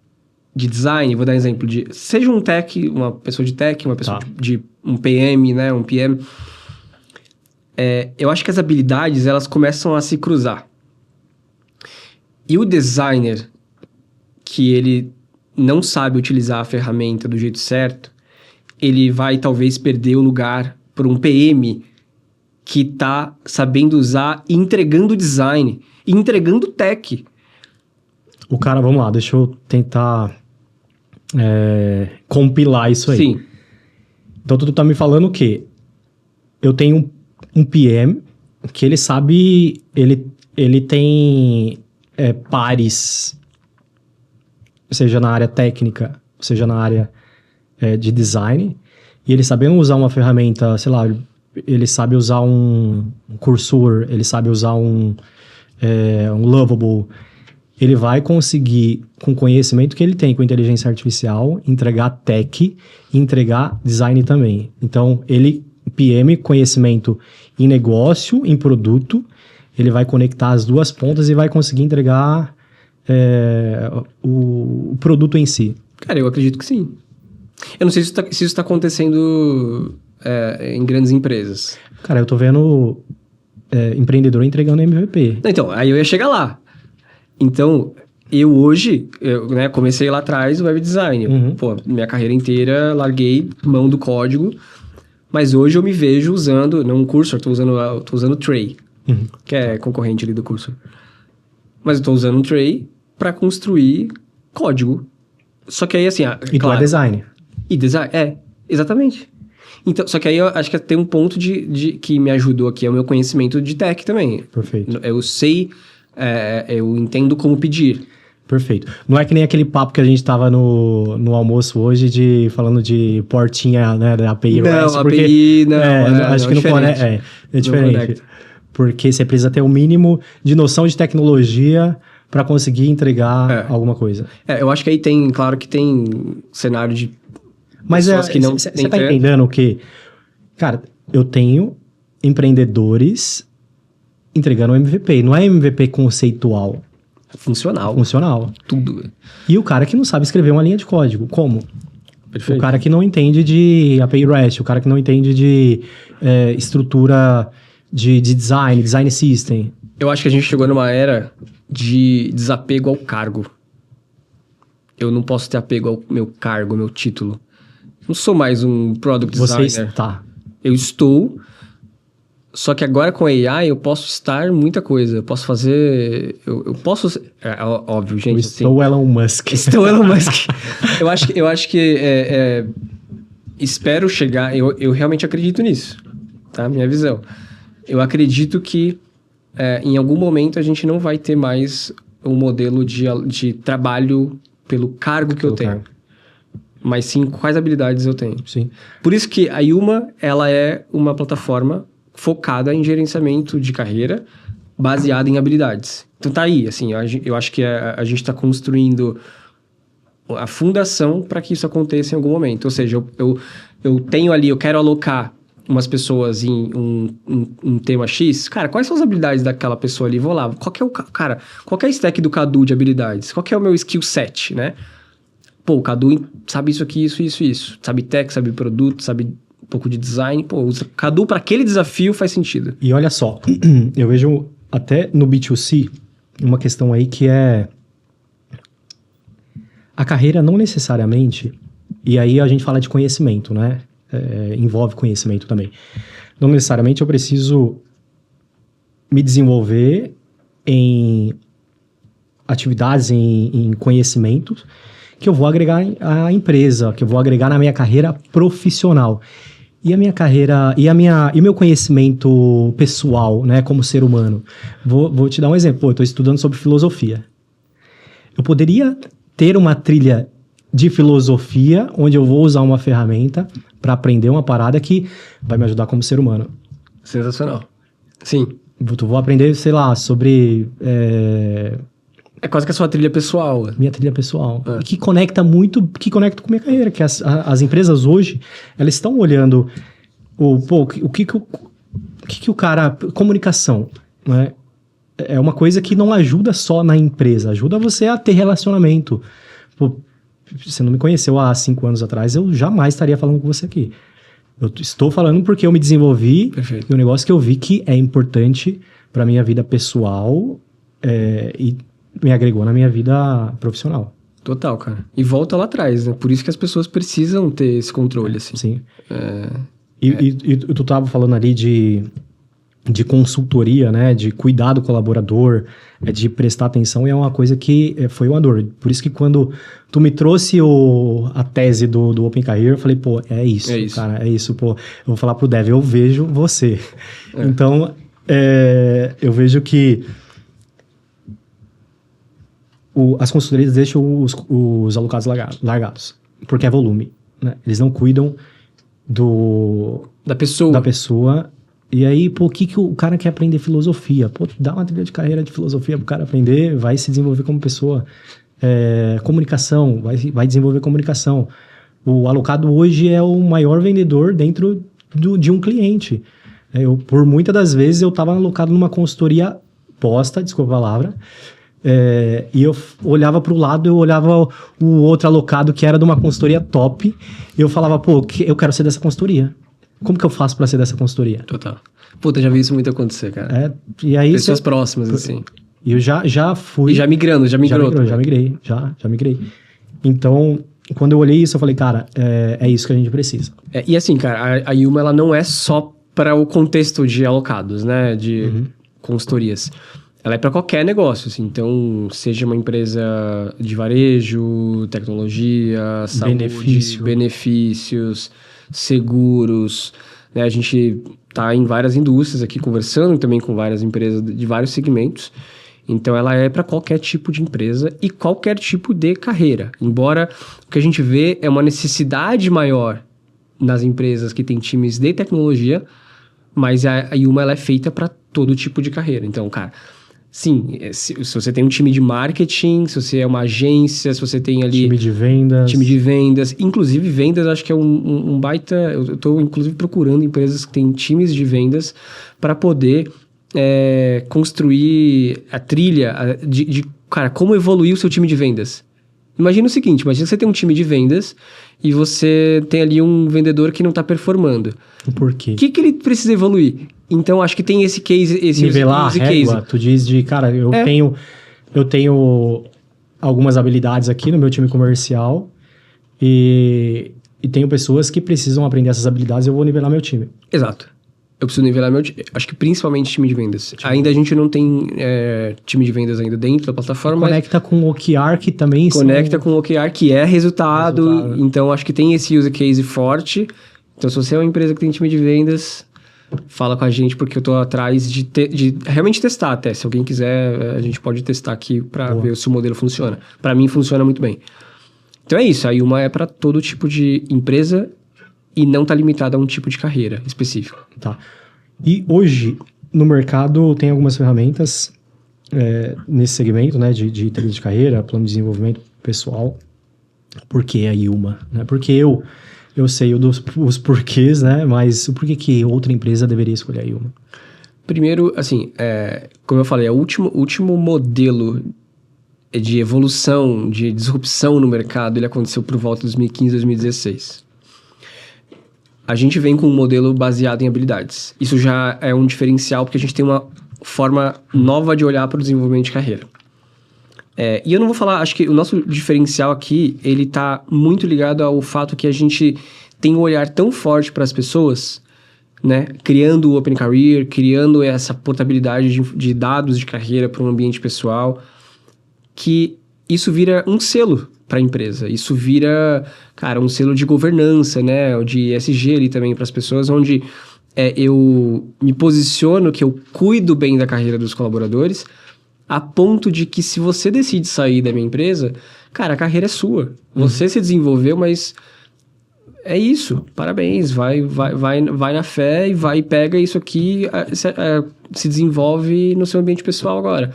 de design, vou dar um exemplo de... Seja um tech, uma pessoa de tech, uma pessoa de um PM, né? Um PM. Eu acho que as habilidades, elas começam a se cruzar. E o designer, que ele não sabe utilizar a ferramenta do jeito certo, ele vai talvez perder o lugar para um PM que tá sabendo usar e entregando design, e entregando tech. O cara, vamos lá, deixa eu tentar compilar isso aí. Sim. Então, tu tá me falando que eu tenho um PM que ele sabe, ele tem pares, seja na área técnica, seja na área de design, e ele sabendo usar uma ferramenta, sei lá, ele sabe usar um cursor, ele sabe usar um Lovable, ele vai conseguir, com o conhecimento que ele tem com inteligência artificial, entregar tech e entregar design também. Então, PM, conhecimento em negócio, em produto, ele vai conectar as duas pontas e vai conseguir entregar o produto em si. Cara, eu acredito que sim. Eu não sei se isso está acontecendo em grandes empresas. Cara, eu tô vendo empreendedor entregando MVP. Então, aí eu ia chegar lá. Então, eu hoje, comecei lá atrás o web design. Uhum. Pô, minha carreira inteira, larguei mão do código. Mas hoje eu me vejo usando, não um Cursor, tô usando o Tray, que é concorrente ali do Cursor. Mas eu tô usando um Tray para construir código. Só que aí, assim... E claro, tu é design. E design, exatamente. Então, só que aí eu acho que tem um ponto que me ajudou aqui, é o meu conhecimento de tech também. Perfeito. Eu sei, eu entendo como pedir. Perfeito. Não é que nem aquele papo que a gente tava no almoço hoje falando de portinha, né, da API REST. Não, API não. Acho que não conecta. É diferente. Porque você precisa ter o mínimo de noção de tecnologia para conseguir entregar alguma coisa. Eu acho que aí tem, claro que tem cenário de pessoas que não... Você tá entendendo o que... Cara, eu tenho empreendedores entregando MVP. Não é MVP conceitual. Funcional. Tudo. E o cara que não sabe escrever uma linha de código. Como? Perfeito. O cara que não entende de API REST, o cara que não entende de estrutura de design system. Eu acho que a gente chegou numa era de desapego ao cargo. Eu não posso ter apego ao meu cargo, ao meu título. Não sou mais um product designer. Você está. Eu estou... Só que agora com a AI eu posso estar muita coisa. Eu posso fazer... Eu posso... óbvio, gente. Eu estou Elon Musk. Estou Elon Musk. eu acho que... espero chegar... Eu realmente acredito nisso. Tá? Minha visão. Eu acredito que em algum momento a gente não vai ter mais um modelo de trabalho pelo cargo que eu tenho. Mas sim quais habilidades eu tenho. Sim. Por isso que a Yuma, ela é uma plataforma focada em gerenciamento de carreira, baseada em habilidades. Então tá aí, assim, eu acho que a gente está construindo a fundação para que isso aconteça em algum momento. Ou seja, eu tenho ali, eu quero alocar umas pessoas em um tema X. Cara, quais são as habilidades daquela pessoa ali? Vou lá, qual que é o stack do Cadu de habilidades? Qual que é o meu skill set, né? Pô, o Cadu sabe isso aqui, isso. Sabe tech, sabe produto, sabe... um pouco de design, o Cadu para aquele desafio faz sentido. E olha só, eu vejo até no B2C uma questão aí que é a carreira não necessariamente, e aí a gente fala de conhecimento, né? Envolve conhecimento também. Não necessariamente eu preciso me desenvolver em atividades, em conhecimentos que eu vou agregar à empresa, que eu vou agregar na minha carreira profissional. E a minha carreira, e o meu conhecimento pessoal, né, como ser humano. Vou te dar um exemplo. Eu estou estudando sobre filosofia. Eu poderia ter uma trilha de filosofia, onde eu vou usar uma ferramenta para aprender uma parada que vai me ajudar como ser humano. Sensacional. Sim. Eu vou aprender, sei lá, sobre É quase que a sua trilha pessoal. Minha trilha pessoal. E que conecta muito, que conecta com minha carreira, que as empresas hoje, elas estão olhando o que o cara... Comunicação, né? É uma coisa que não ajuda só na empresa, ajuda você a ter relacionamento. Pô, você não me conheceu há 5 anos atrás, eu jamais estaria falando com você aqui. Eu estou falando porque eu me desenvolvi. Perfeito. E um negócio que eu vi que é importante para minha vida pessoal e me agregou na minha vida profissional. Total, cara. E volta lá atrás, né? Por isso que as pessoas precisam ter esse controle, assim. Sim. E tu tava falando ali de consultoria, né? De cuidar do colaborador, de prestar atenção, e é uma coisa que foi uma dor. Por isso que quando tu me trouxe a tese do Open Career, eu falei, pô, é isso, cara, é isso, pô. Eu vou falar pro Dev, eu vejo você. Então, eu vejo que as consultorias deixam os alocados largados, porque é volume, né? Eles não cuidam da pessoa. E aí, pô, o que o cara quer aprender filosofia? Pô, dá uma trilha de carreira de filosofia pro cara aprender, vai se desenvolver como pessoa. Comunicação, vai desenvolver comunicação. O alocado hoje é o maior vendedor dentro de um cliente. Por muitas das vezes, eu estava alocado numa consultoria posta, desculpa a palavra, e eu olhava para o lado, eu olhava o outro alocado que era de uma consultoria top, e eu falava, pô, eu quero ser dessa consultoria. Como que eu faço para ser dessa consultoria? Total. Puta, já vi isso muito acontecer, cara. E aí pessoas próximas, assim. E eu já fui... E já migrou. Já migrei. Então, quando eu olhei isso, eu falei, cara, é isso que a gente precisa. E assim, cara, a Yuma, ela não é só para o contexto de alocados, né? De consultorias. Ela é para qualquer negócio, assim. Então, seja uma empresa de varejo, tecnologia, saúde, benefícios, seguros, né? A gente tá em várias indústrias aqui, conversando também com várias empresas de vários segmentos. Então, ela é para qualquer tipo de empresa e qualquer tipo de carreira. Embora o que a gente vê é uma necessidade maior nas empresas que têm times de tecnologia, mas a Yuma, ela é feita para todo tipo de carreira. Então, cara, sim, se você tem um time de marketing, se você é uma agência, se você tem ali... Time de vendas. Inclusive, vendas, acho que é um baita... Eu estou, inclusive, procurando empresas que têm times de vendas para poder construir a trilha de, cara, como evoluir o seu time de vendas. Imagina o seguinte, imagina que você tem um time de vendas e você tem ali um vendedor que não está performando. Por quê? O que ele precisa evoluir? Então, acho que tem esse case... Nivelar a régua, tu diz de, cara, eu tenho algumas habilidades aqui no meu time comercial e tenho pessoas que precisam aprender essas habilidades e eu vou nivelar meu time. Exato. Eu preciso nivelar meu time. Acho que principalmente time de vendas. Ainda a gente não tem time de vendas ainda dentro da plataforma. Conecta com o OKR, que também Conecta com o OKR, que é resultado. Então, acho que tem esse use case forte. Então, se você é uma empresa que tem time de vendas, fala com a gente, porque eu tô atrás de realmente testar até. Se alguém quiser, a gente pode testar aqui para ver se o modelo funciona. Para mim, funciona muito bem. Então, é isso. A Yuma é para todo tipo de empresa e não tá limitado a um tipo de carreira específico. Tá. E hoje, no mercado, tem algumas ferramentas nesse segmento, né, de trilha de carreira, plano de desenvolvimento pessoal. Por que a Yuma? Né? Porque eu sei os porquês, né, mas o porquê que outra empresa deveria escolher a Yuma? Primeiro, assim, como eu falei, o último modelo de evolução, de disrupção no mercado, ele aconteceu por volta de 2015, 2016. A gente vem com um modelo baseado em habilidades. Isso já é um diferencial, porque a gente tem uma forma nova de olhar para o desenvolvimento de carreira. E eu não vou falar, acho que o nosso diferencial aqui, ele está muito ligado ao fato que a gente tem um olhar tão forte para as pessoas, né? Criando o Open Career, criando essa portabilidade de dados de carreira para um ambiente pessoal, que isso vira um selo para a empresa. Isso vira, cara, um selo de governança, né? De ESG ali também para as pessoas, onde eu me posiciono, que eu cuido bem da carreira dos colaboradores, a ponto de que se você decide sair da minha empresa, cara, a carreira é sua. Você se desenvolveu, mas é isso. Parabéns. Vai na fé e pega isso aqui, se desenvolve no seu ambiente pessoal agora.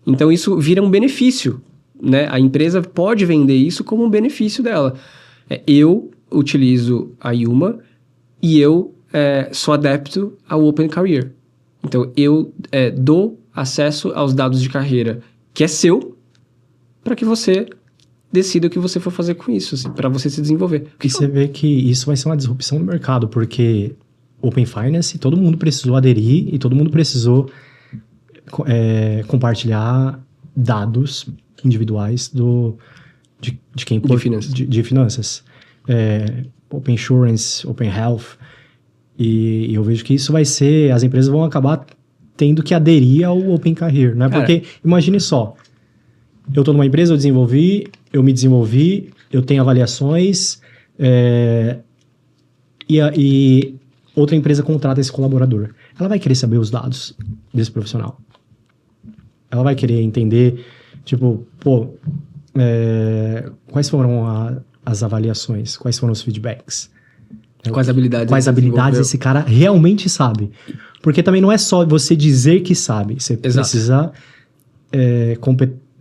Então, isso vira um benefício, né? A empresa pode vender isso como um benefício dela. Eu utilizo a Yuma e eu sou adepto ao Open Career. Então, eu dou acesso aos dados de carreira que é seu para que você decida o que você for fazer com isso, assim, para você se desenvolver. E você vê que isso vai ser uma disrupção no mercado, porque Open Finance, todo mundo precisou aderir e todo mundo precisou compartilhar dados individuais de quem... De finanças. De finanças. Open Insurance, Open Health. E eu vejo que isso vai ser... As empresas vão acabar tendo que aderir ao Open Career, né? Porque, imagine só, eu estou numa empresa, eu me desenvolvi, eu tenho avaliações, e outra empresa contrata esse colaborador. Ela vai querer saber os dados desse profissional. Ela vai querer entender, tipo, quais foram as avaliações, quais foram os feedbacks. Quais habilidades Esse cara realmente sabe. Porque também não é só você dizer que sabe. Você precisa...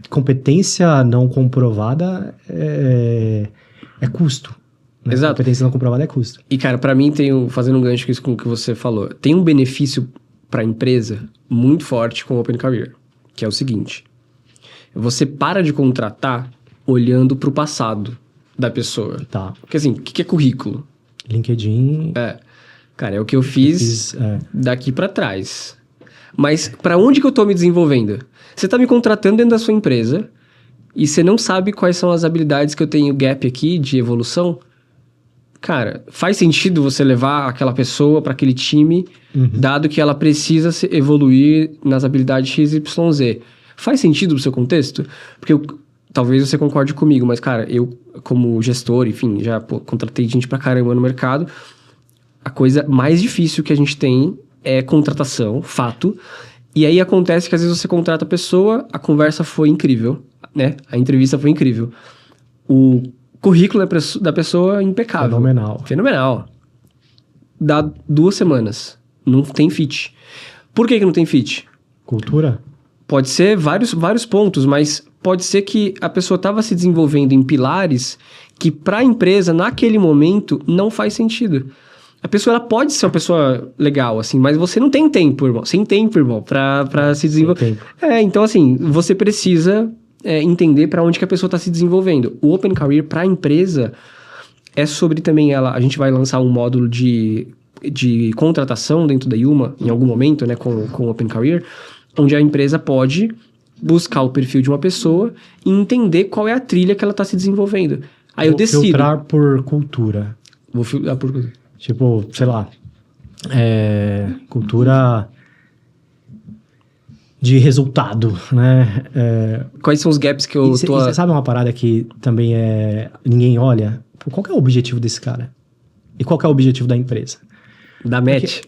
competência não comprovada é custo. Né? Exato. Competência não comprovada é custo. E, cara, pra mim, fazendo um gancho com o que você falou, tem um benefício pra empresa muito forte com o Open Career, que é o seguinte: você para de contratar olhando pro passado da pessoa. Tá. Porque, assim, o que é currículo? LinkedIn... Cara, é o que eu fiz daqui pra trás. Mas pra onde que eu tô me desenvolvendo? Você tá me contratando dentro da sua empresa e você não sabe quais são as habilidades que eu tenho gap aqui de evolução? Cara, faz sentido você levar aquela pessoa para aquele time, dado que ela precisa evoluir nas habilidades XYZ. Faz sentido pro seu contexto? Porque talvez você concorde comigo, mas, cara, eu, como gestor, enfim, já contratei gente pra caramba no mercado. A coisa mais difícil que a gente tem é contratação, fato. E aí acontece que às vezes você contrata a pessoa, a conversa foi incrível, né? A entrevista foi incrível. O currículo da pessoa é impecável. Fenomenal. Dá 2 semanas. Não tem fit. Por que não tem fit? Cultura? Pode ser vários pontos, mas pode ser que a pessoa estava se desenvolvendo em pilares que para a empresa, naquele momento, não faz sentido. A pessoa, ela pode ser uma pessoa legal, assim, mas você não tem tempo, irmão. Sem tempo, irmão, pra se desenvolver. Então, assim, você precisa entender para onde que a pessoa está se desenvolvendo. O Open Career para a empresa é sobre também a gente vai lançar um módulo de contratação dentro da Yuma, em algum momento, né, com o Open Career, onde a empresa pode buscar o perfil de uma pessoa e entender qual é a trilha que ela está se desenvolvendo. Aí eu decido. Filtrar por cultura. Vou filtrar por cultura. Tipo, sei lá, cultura de resultado, né? Quais são os gaps que eu tô... Você sabe uma parada que também ninguém olha? Qual que é o objetivo desse cara? E qual que é o objetivo da empresa? Da match.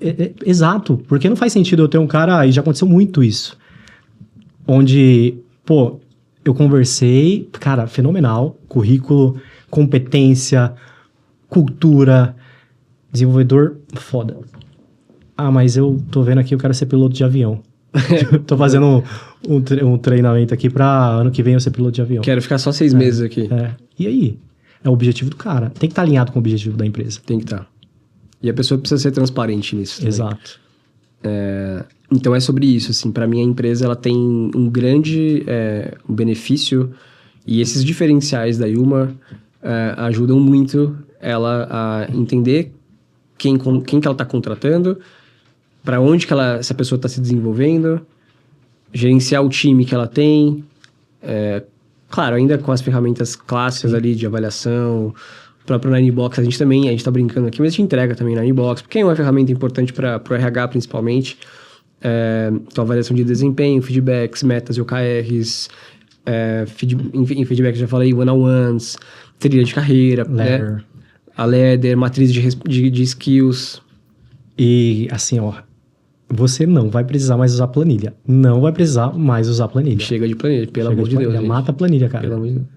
Exato, porque não faz sentido eu ter um cara, e já aconteceu muito isso, onde, eu conversei, cara, fenomenal, currículo, competência, cultura... Desenvolvedor, foda. Mas eu tô vendo aqui, eu quero ser piloto de avião. Tô fazendo um treinamento aqui pra ano que vem eu ser piloto de avião. Quero ficar só 6 meses aqui. E aí? É o objetivo do cara. Tem que estar alinhado com o objetivo da empresa. Tem que estar. E a pessoa precisa ser transparente nisso também. Exato. Então é sobre isso, assim. Pra mim, a empresa, ela tem um grande benefício e esses diferenciais da Yuma ajudam muito ela a entender quem que ela está contratando, para onde que essa pessoa está se desenvolvendo, gerenciar o time que ela tem, claro, ainda com as ferramentas clássicas ali de avaliação, o próprio Ninebox, a gente está brincando aqui, mas a gente entrega também Ninebox, porque é uma ferramenta importante para o RH principalmente, então avaliação de desempenho, feedbacks, metas e OKRs, feedback, já falei, one-on-ones, trilha de carreira, né? A Ladder, matriz de skills. E assim, você não vai precisar mais usar planilha. Não vai precisar mais usar planilha. Chega de planilha, pelo amor de Deus. Gente. Mata a planilha, cara. Pelo amor de Deus.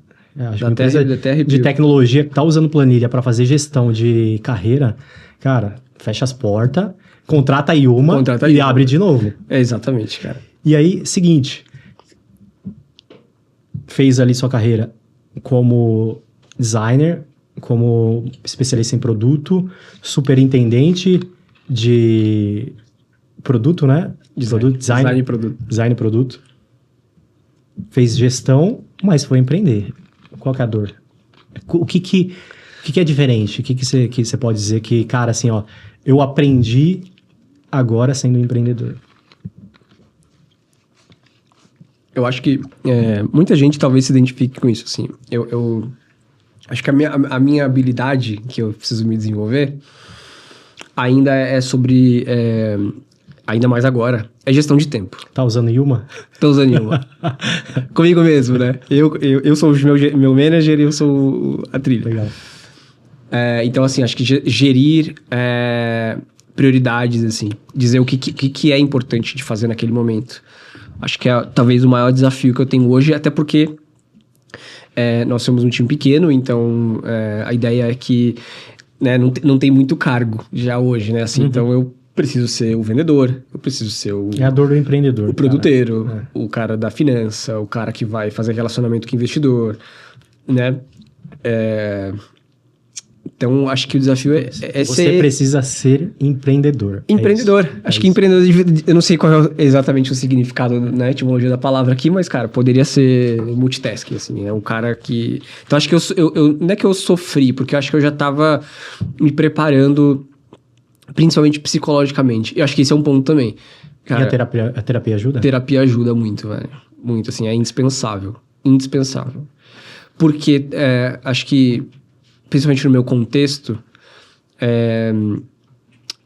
Acho que uma empresa de tecnologia que tá usando planilha para fazer gestão de carreira, cara, fecha as portas, contrata a Yuma e abre de novo. Exatamente, cara. E aí, seguinte, fez ali sua carreira como designer, como especialista em produto, superintendente de produto, né? Design e produto. Design e produto. Fez gestão, mas foi empreender. Qual que é a dor? O que é diferente? O que você pode dizer que, cara, assim, ó, eu aprendi agora sendo empreendedor? Eu acho que muita gente talvez se identifique com isso, assim. Eu acho que a minha habilidade que eu preciso me desenvolver ainda é sobre... ainda mais agora, é gestão de tempo. Tá usando Yuma? Tô usando Yuma. Comigo mesmo, né? Eu sou o meu manager e eu sou a trilha. Legal. Então, assim, acho que gerir prioridades, assim. Dizer o que é importante de fazer naquele momento. Acho que é talvez o maior desafio que eu tenho hoje, até porque nós somos um time pequeno, então a ideia é que não tem muito cargo já hoje, né? Assim, Então eu preciso ser o vendedor, eu preciso ser É a dor do empreendedor. o produteiro, o cara da finança, o cara que vai fazer relacionamento com o investidor, né? Então, acho que o desafio é Você ser... precisa ser empreendedor. Empreendedor. Acho que empreendedor... Eu não sei qual é exatamente o significado, né? A etimologia da palavra aqui, mas, cara, poderia ser multitasking, assim. É um cara que... Então, acho que não é que eu sofri, porque eu acho que eu já tava me preparando, principalmente psicologicamente. E acho que esse é um ponto também. Cara, E a terapia ajuda? terapia ajuda muito, velho. Muito, assim, é indispensável. Indispensável. Porque acho que, principalmente no meu contexto,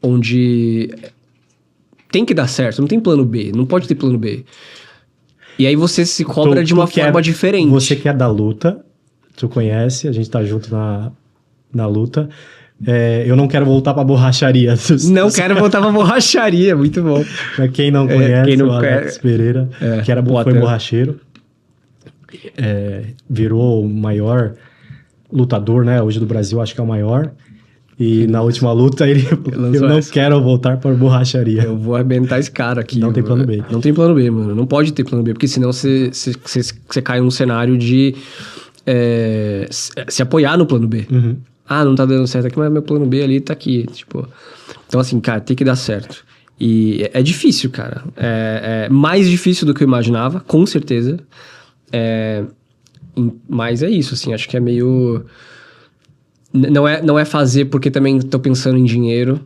onde tem que dar certo, não tem plano B, não pode ter plano B. E aí você se cobra de uma forma diferente. Você que é da luta, tu conhece, a gente tá junto na luta. Eu não quero voltar pra borracharia. Não quero voltar pra borracharia, muito bom. Pra quem não conhece, o Alex Pereira, que foi borracheiro, virou o maior lutador, né? Hoje do Brasil, acho que é o maior. E na última luta, eu não quero voltar para borracharia. Eu vou arrebentar esse cara aqui. Não tem plano B. Não tem plano B, mano. Não pode ter plano B, porque senão você cai num cenário de se apoiar no plano B. Uhum. Ah, não tá dando certo aqui, mas meu plano B ali tá aqui, tipo... Então, assim, cara, tem que dar certo. E é difícil, cara. É mais difícil do que eu imaginava, com certeza. Mas é isso, assim, acho que é meio... Não é fazer porque também tô pensando em dinheiro.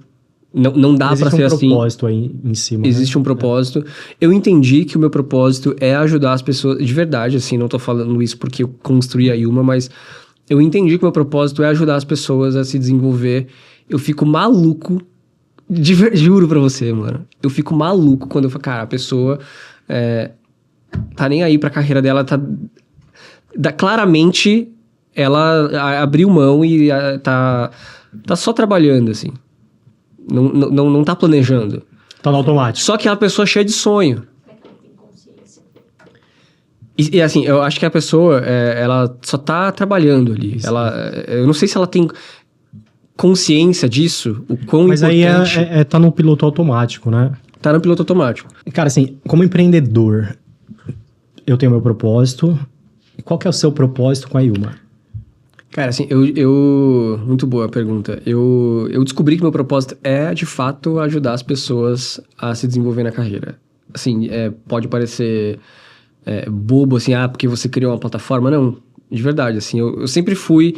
Não dá pra ser assim. Existe um propósito aí em cima. Existe um propósito. Eu entendi que o meu propósito é ajudar as pessoas... De verdade, assim, não tô falando isso porque eu construí a Yuma, mas... Eu entendi que o meu propósito é ajudar as pessoas a se desenvolver. Eu fico maluco, juro pra você, mano. Eu fico maluco quando eu falo, cara, a pessoa tá nem aí pra carreira dela, claramente ela abriu mão e tá só trabalhando, assim. Não tá planejando. Tá no automático. Só que é uma pessoa cheia de sonho. E assim, eu acho que a pessoa, ela só tá trabalhando ali. Eu não sei se ela tem consciência disso, o quão Mas importante... aí tá no piloto automático, né? Tá no piloto automático. Cara, assim, como empreendedor, eu tenho meu propósito. E qual que é o seu propósito com a Yuma? Cara, assim, muito boa a pergunta. Eu descobri que meu propósito é, de fato, ajudar as pessoas a se desenvolver na carreira. Assim, pode parecer... bobo, assim, porque você criou uma plataforma. Não, de verdade, assim, eu sempre fui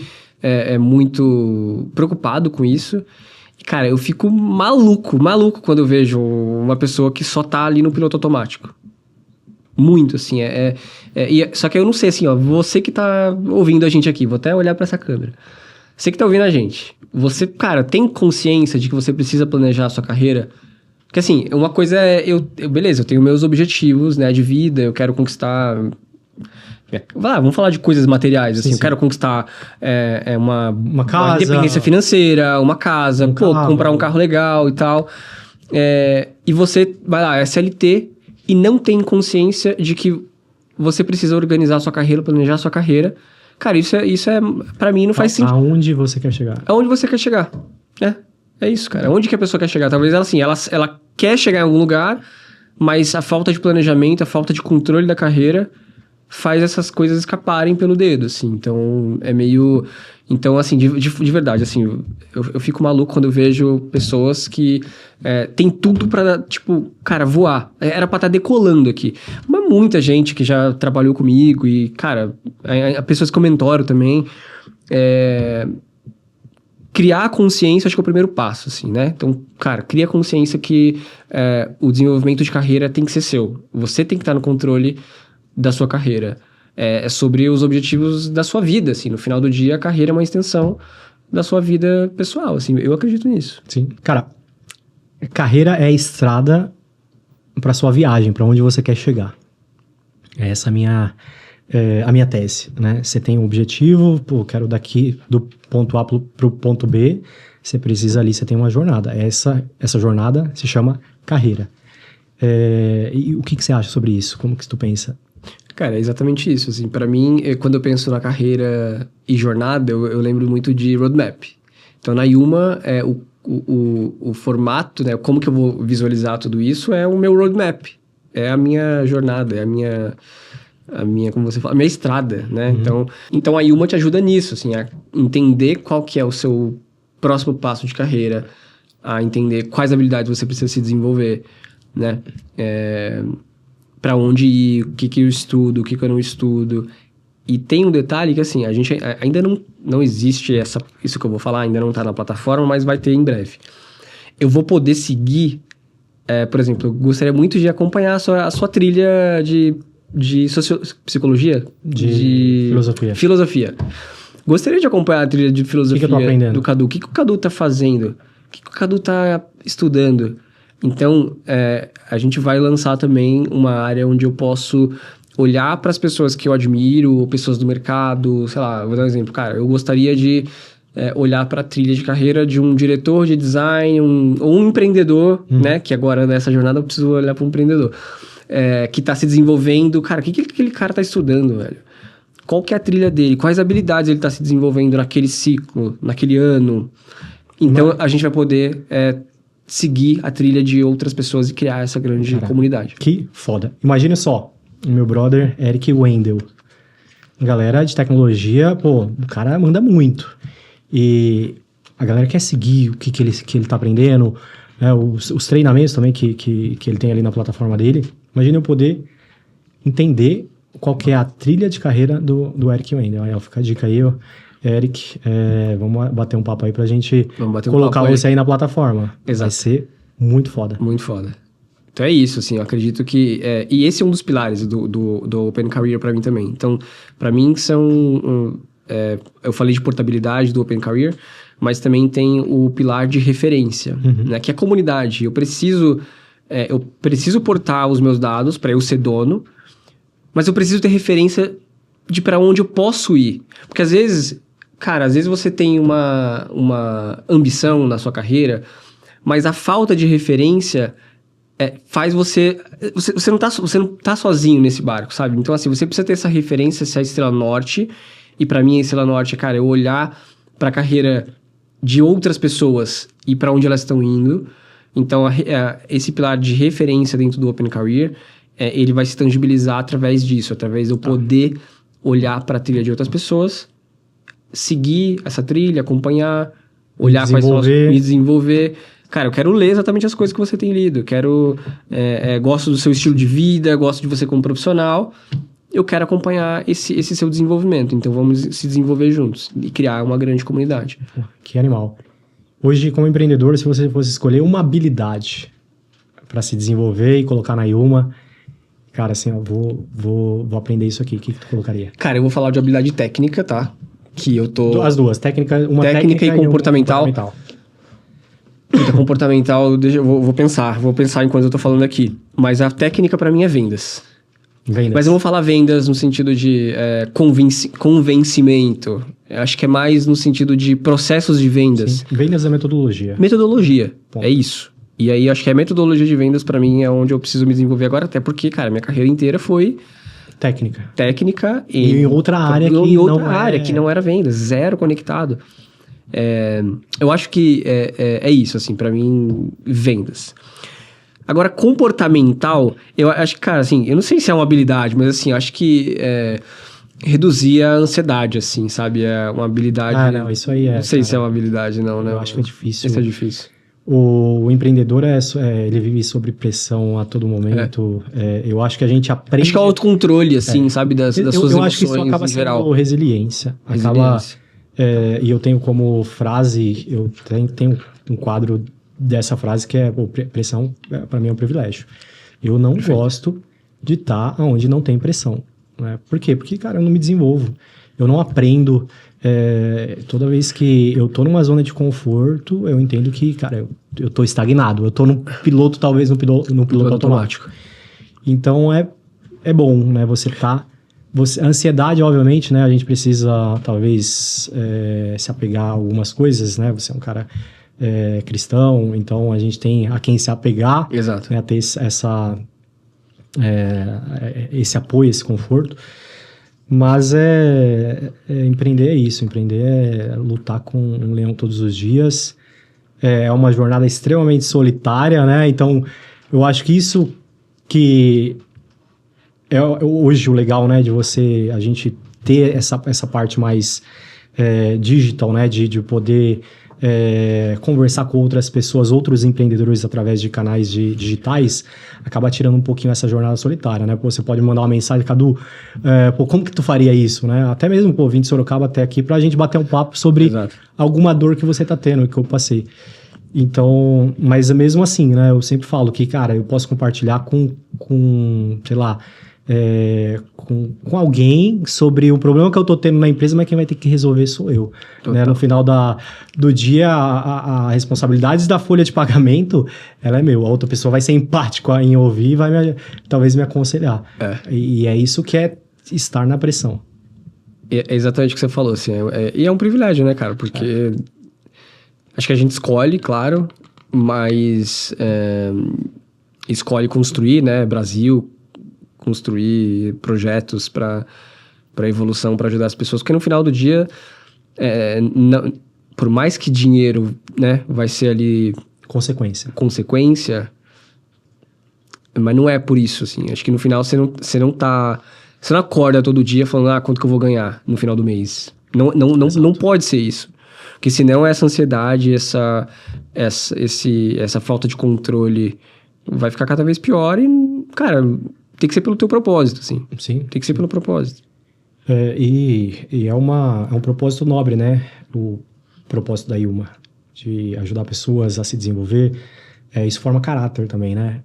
muito preocupado com isso. E, cara, eu fico maluco quando eu vejo uma pessoa que só tá ali no piloto automático. Muito, assim, só que eu não sei, assim, ó, você que tá ouvindo a gente aqui, vou até olhar pra essa câmera. Você que tá ouvindo a gente, você, cara, tem consciência de que você precisa planejar a sua carreira? Porque, assim, uma coisa beleza, eu tenho meus objetivos, né, de vida, eu quero conquistar... vamos falar de coisas materiais, assim, sim. Eu quero conquistar uma casa, uma independência financeira, uma casa, comprar um carro legal e tal. E você vai lá, é CLT, e não tem consciência de que você precisa organizar a sua carreira, planejar a sua carreira. Cara, isso pra mim, não faz sentido. Aonde você quer chegar? Aonde você quer chegar, É isso, cara. Onde que a pessoa quer chegar? Talvez ela, assim, ela quer chegar em algum lugar, mas a falta de planejamento, a falta de controle da carreira faz essas coisas escaparem pelo dedo, assim. Então, é meio... Então, assim, de verdade, assim, eu fico maluco quando eu vejo pessoas que tem tudo pra, tipo, cara, voar. Era pra estar decolando aqui. Mas muita gente que já trabalhou comigo e, cara, pessoas que comentaram também. Criar a consciência, acho que é o primeiro passo, assim, né? Então, cara, cria a consciência que o desenvolvimento de carreira tem que ser seu. Você tem que estar no controle da sua carreira. É sobre os objetivos da sua vida, assim. No final do dia, a carreira é uma extensão da sua vida pessoal, assim. Eu acredito nisso. Sim. Cara, carreira é a estrada para sua viagem, para onde você quer chegar. Essa é a minha tese, né? Você tem um objetivo, pô, quero daqui do ponto A pro ponto B, você precisa ali, você tem uma jornada. Essa jornada se chama carreira. E o que você acha sobre isso? Como que tu pensa? Cara, é exatamente isso, assim. Pra mim, quando eu penso na carreira e jornada, eu lembro muito de roadmap. Então, na Yuma, o formato, né? Como que eu vou visualizar tudo isso é o meu roadmap. É a minha jornada, é a minha, como você fala, a minha estrada, né? Uhum. Então a Yuma te ajuda nisso, assim, a entender qual que é o seu próximo passo de carreira, a entender quais habilidades você precisa se desenvolver, né? Para onde ir, o que eu estudo, o que eu não estudo. E tem um detalhe que, assim, a gente ainda não existe isso que eu vou falar, ainda não tá na plataforma, mas vai ter em breve. Eu vou poder seguir, por exemplo, eu gostaria muito de acompanhar a sua trilha de psicologia? De Filosofia. Gostaria de acompanhar a trilha de filosofia eu tô aprendendo? do Cadu. O que o Cadu tá fazendo? O que o Cadu tá estudando? Então, a gente vai lançar também uma área onde eu posso olhar para as pessoas que eu admiro, ou pessoas do mercado, sei lá, vou dar um exemplo. Cara, eu gostaria de olhar para a trilha de carreira de um diretor de design, ou um empreendedor, né? Que agora nessa jornada eu preciso olhar para um empreendedor. Que está se desenvolvendo. Cara, o que aquele cara está estudando, velho? Qual que é a trilha dele? Quais habilidades ele está se desenvolvendo naquele ciclo, naquele ano? Então, a gente vai poder seguir a trilha de outras pessoas e criar essa grande comunidade. Que foda. Imagina só, o meu brother Eric Wendel. Galera de tecnologia, pô, o cara manda muito. E a galera quer seguir o que ele tá aprendendo, né, os treinamentos também que ele tem ali na plataforma dele. Imagina eu poder entender qual que é a trilha de carreira do Eric Wendel. Aí, fica a dica aí, ó. Eric, vamos bater um papo aí pra gente colocar você aí na plataforma. Exato. Vai ser muito foda. Muito foda. Então é isso, assim, eu acredito que... e esse é um dos pilares do Open Career pra mim também. Então, pra mim são... eu falei de portabilidade do Open Career, mas também tem o pilar de referência, né? Que é a comunidade. Eu preciso portar os meus dados para eu ser dono, mas eu preciso ter referência de para onde eu posso ir. Porque às vezes, cara, você tem uma ambição na sua carreira, mas a falta de referência faz você não tá sozinho nesse barco, sabe? Então, assim, você precisa ter essa referência, essa estrela norte, e para mim a estrela norte é, cara, eu olhar para a carreira de outras pessoas e para onde elas estão indo. Então, esse pilar de referência dentro do Open Career, ele vai se tangibilizar através disso, através de eu poder olhar para a trilha de outras pessoas, seguir essa trilha, acompanhar, olhar quais são me desenvolver. Cara, eu quero ler exatamente as coisas que você tem lido. Eu quero... gosto do seu estilo de vida, gosto de você como profissional. Eu quero acompanhar esse seu desenvolvimento. Então, vamos se desenvolver juntos e criar uma grande comunidade. Que animal. Hoje, como empreendedor, se você fosse escolher uma habilidade para se desenvolver e colocar na Yuma, cara, assim, eu vou aprender isso aqui. O que tu colocaria? Cara, eu vou falar de habilidade técnica, tá? Que eu tô... As duas. Técnica e comportamental. Comportamental, eu vou pensar enquanto eu tô falando aqui. Mas a técnica pra mim é vendas. Mas eu vou falar vendas no sentido de convencimento. Eu acho que é mais no sentido de processos de vendas. Sim. Vendas é metodologia. Metodologia, Ponto. É isso. E aí, acho que a metodologia de vendas pra mim é onde eu preciso me desenvolver agora. Até porque, cara, minha carreira inteira foi... Técnica em outra área que não era vendas. Zero conectado. Eu acho que é isso, assim, pra mim, vendas. Agora, comportamental, eu acho que, cara, assim, eu não sei se é uma habilidade, mas assim, eu acho que reduzir a ansiedade, assim, sabe? É uma habilidade... Não, isso aí Não sei cara, se é uma habilidade, não, né? eu acho que é difícil. Isso é difícil. O empreendedor, ele vive sob pressão a todo momento. Eu acho que a gente aprende... Acho que é o autocontrole, assim, sabe? Das suas emoções eu acho que isso acaba em sendo geral. resiliência. E eu tenho como frase, eu tenho um quadro dessa frase que é: pressão, para mim, é um privilégio. Eu não gosto de estar onde não tem pressão. Né? Por quê? Porque, cara, eu não me desenvolvo. Eu não aprendo. Toda vez que eu tô numa zona de conforto, eu entendo que, cara, eu tô estagnado. Eu tô no piloto, talvez no piloto automático. Então, é bom, né? A ansiedade, obviamente, né? A gente precisa, talvez, se apegar a algumas coisas, né? Você é um cara cristão, então a gente tem a quem se apegar. Exato. Né? A ter esse apoio, esse conforto. Mas empreender é isso. Empreender é lutar com um leão todos os dias. É uma jornada extremamente solitária, né? Então, eu acho que isso que é hoje o legal, né? De a gente ter essa parte mais digital, né? De poder conversar com outras pessoas, outros empreendedores através de canais digitais, acaba tirando um pouquinho essa jornada solitária, né? Pô, você pode mandar uma mensagem: Cadu, como que tu faria isso, né? Até mesmo, vim de Sorocaba até aqui pra gente bater um papo sobre Exato. Alguma dor que você tá tendo, que eu passei. Então, mas mesmo assim, né? Eu sempre falo que, cara, eu posso compartilhar com sei lá, com alguém sobre o problema que eu tô tendo na empresa, mas quem vai ter que resolver sou eu. Né? No final do dia, a responsabilidade da folha de pagamento, ela é meu. A outra pessoa vai ser empática em ouvir e vai talvez me aconselhar. E é isso que é estar na pressão. É exatamente o que você falou, assim. E é um privilégio, né, cara? Porque acho que a gente escolhe, claro, mas escolhe construir, né, Brasil, construir projetos para evolução, para ajudar as pessoas, porque no final do dia, não, por mais que dinheiro, né, vai ser ali... Consequência, mas não é por isso, assim. Acho que no final você não acorda todo dia falando: quanto que eu vou ganhar no final do mês. Não pode ser isso. Porque senão essa ansiedade, essa falta de controle vai ficar cada vez pior e, cara... Tem que ser pelo teu propósito, assim. Sim. Tem que ser pelo propósito. E é um propósito nobre, né? O propósito da Yuma, de ajudar pessoas a se desenvolver. Isso forma caráter também, né?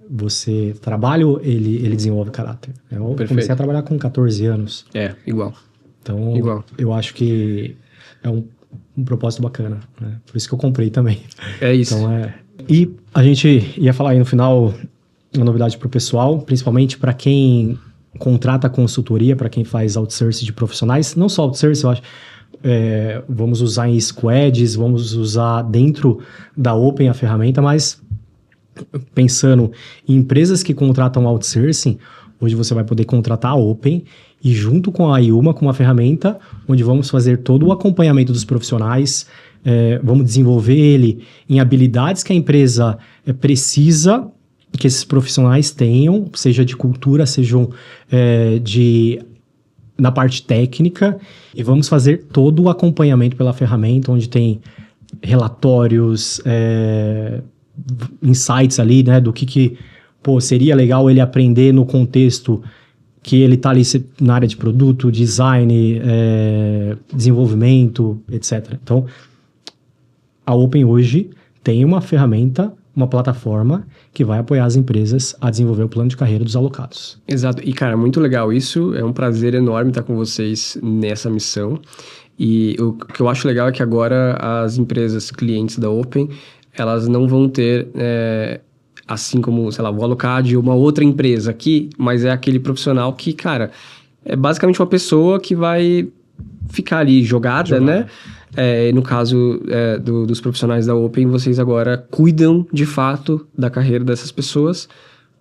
Trabalho, ele desenvolve caráter. Eu comecei a trabalhar com 14 anos. Igual. Então, eu acho que é um propósito bacana, né? Por isso que eu comprei também. É isso. Então, E a gente ia falar aí no final... Uma novidade para o pessoal, principalmente para quem contrata consultoria, para quem faz outsourcing de profissionais. Não só outsourcing, eu acho. Vamos usar em squads, vamos usar dentro da Open a ferramenta, mas pensando em empresas que contratam outsourcing, hoje você vai poder contratar a Open e junto com a Yuma, com uma ferramenta onde vamos fazer todo o acompanhamento dos profissionais, vamos desenvolver ele em habilidades que a empresa precisa que esses profissionais tenham, seja de cultura, sejam na parte técnica, e vamos fazer todo o acompanhamento pela ferramenta, onde tem relatórios, insights ali, né, do que seria legal ele aprender no contexto que ele está ali na área de produto, design, desenvolvimento, etc. Então, a Open hoje tem uma ferramenta, uma plataforma que vai apoiar as empresas a desenvolver o plano de carreira dos alocados. Exato. E, cara, muito legal isso. É um prazer enorme estar com vocês nessa missão. E o que eu acho legal é que agora as empresas clientes da Open, elas não vão ter, assim como, sei lá, o Alocad, uma outra empresa aqui, mas é aquele profissional que, cara, é basicamente uma pessoa que vai ficar ali jogada. Né? No caso dos profissionais da Open, vocês agora cuidam de fato da carreira dessas pessoas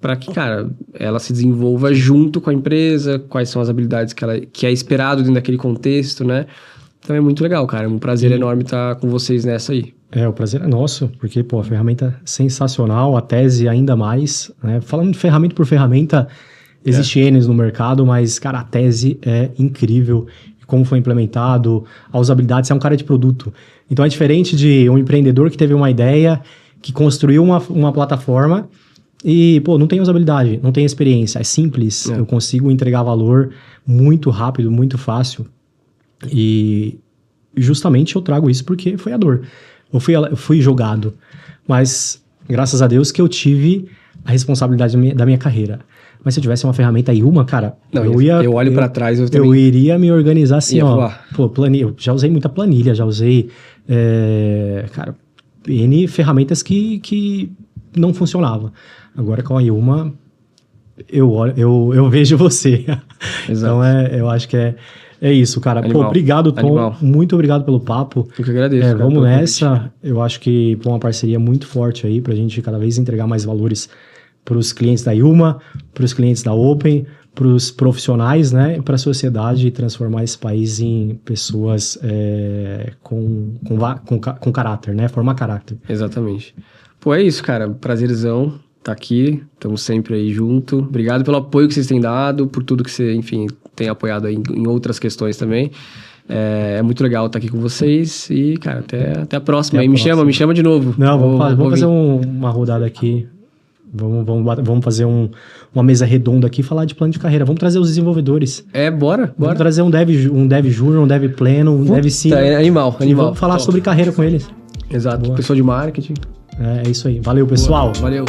para que, cara, ela se desenvolva junto com a empresa, quais são as habilidades que é esperado dentro daquele contexto, né? Então é muito legal, cara. É um prazer enorme estar com vocês nessa aí. O prazer é nosso, porque, pô, a ferramenta é sensacional, a tese ainda mais, né? Falando de ferramenta por ferramenta, existe N no mercado, mas, cara, a tese é incrível. Como foi implementado, a usabilidade, você é um cara de produto. Então é diferente de um empreendedor que teve uma ideia, que construiu uma plataforma e, pô, não tem usabilidade, não tem experiência, é simples, eu consigo entregar valor muito rápido, muito fácil. E justamente eu trago isso porque foi a dor. Eu fui jogado, mas graças a Deus que eu tive a responsabilidade da minha carreira. Mas se eu tivesse uma ferramenta Yuma, cara, eu olho para trás, eu iria me organizar assim, pô, planilha, eu já usei muita planilha, já usei, cara, N ferramentas que não funcionavam. Agora com a Yuma, eu vejo você. Exato. Então eu acho que é isso, cara. Animal. Pô, obrigado, Tom. Animal. Muito obrigado pelo papo. Eu que agradeço. Cara, vamos nessa. Eu acho que uma parceria muito forte aí pra gente cada vez entregar mais valores para os clientes da Yuma, para os clientes da Open, para os profissionais, né, para a sociedade e transformar esse país em pessoas com caráter, né, formar caráter. Exatamente. Pô, é isso, cara, prazerzão tá aqui, estamos sempre aí junto. Obrigado pelo apoio que vocês têm dado, por tudo que você, enfim, tem apoiado aí em outras questões também. É muito legal estar aqui com vocês e, cara, até a próxima. Aí me chama de novo. Não, vamos fazer uma rodada aqui. Vamos fazer uma mesa redonda aqui e falar de plano de carreira. Vamos trazer os desenvolvedores. Bora. Vamos trazer um dev júnior, um dev pleno, um dev senior. Animal. Vamos falar sobre carreira com eles. Exato. Pessoa de marketing. É isso aí. Valeu, pessoal. Boa. Valeu.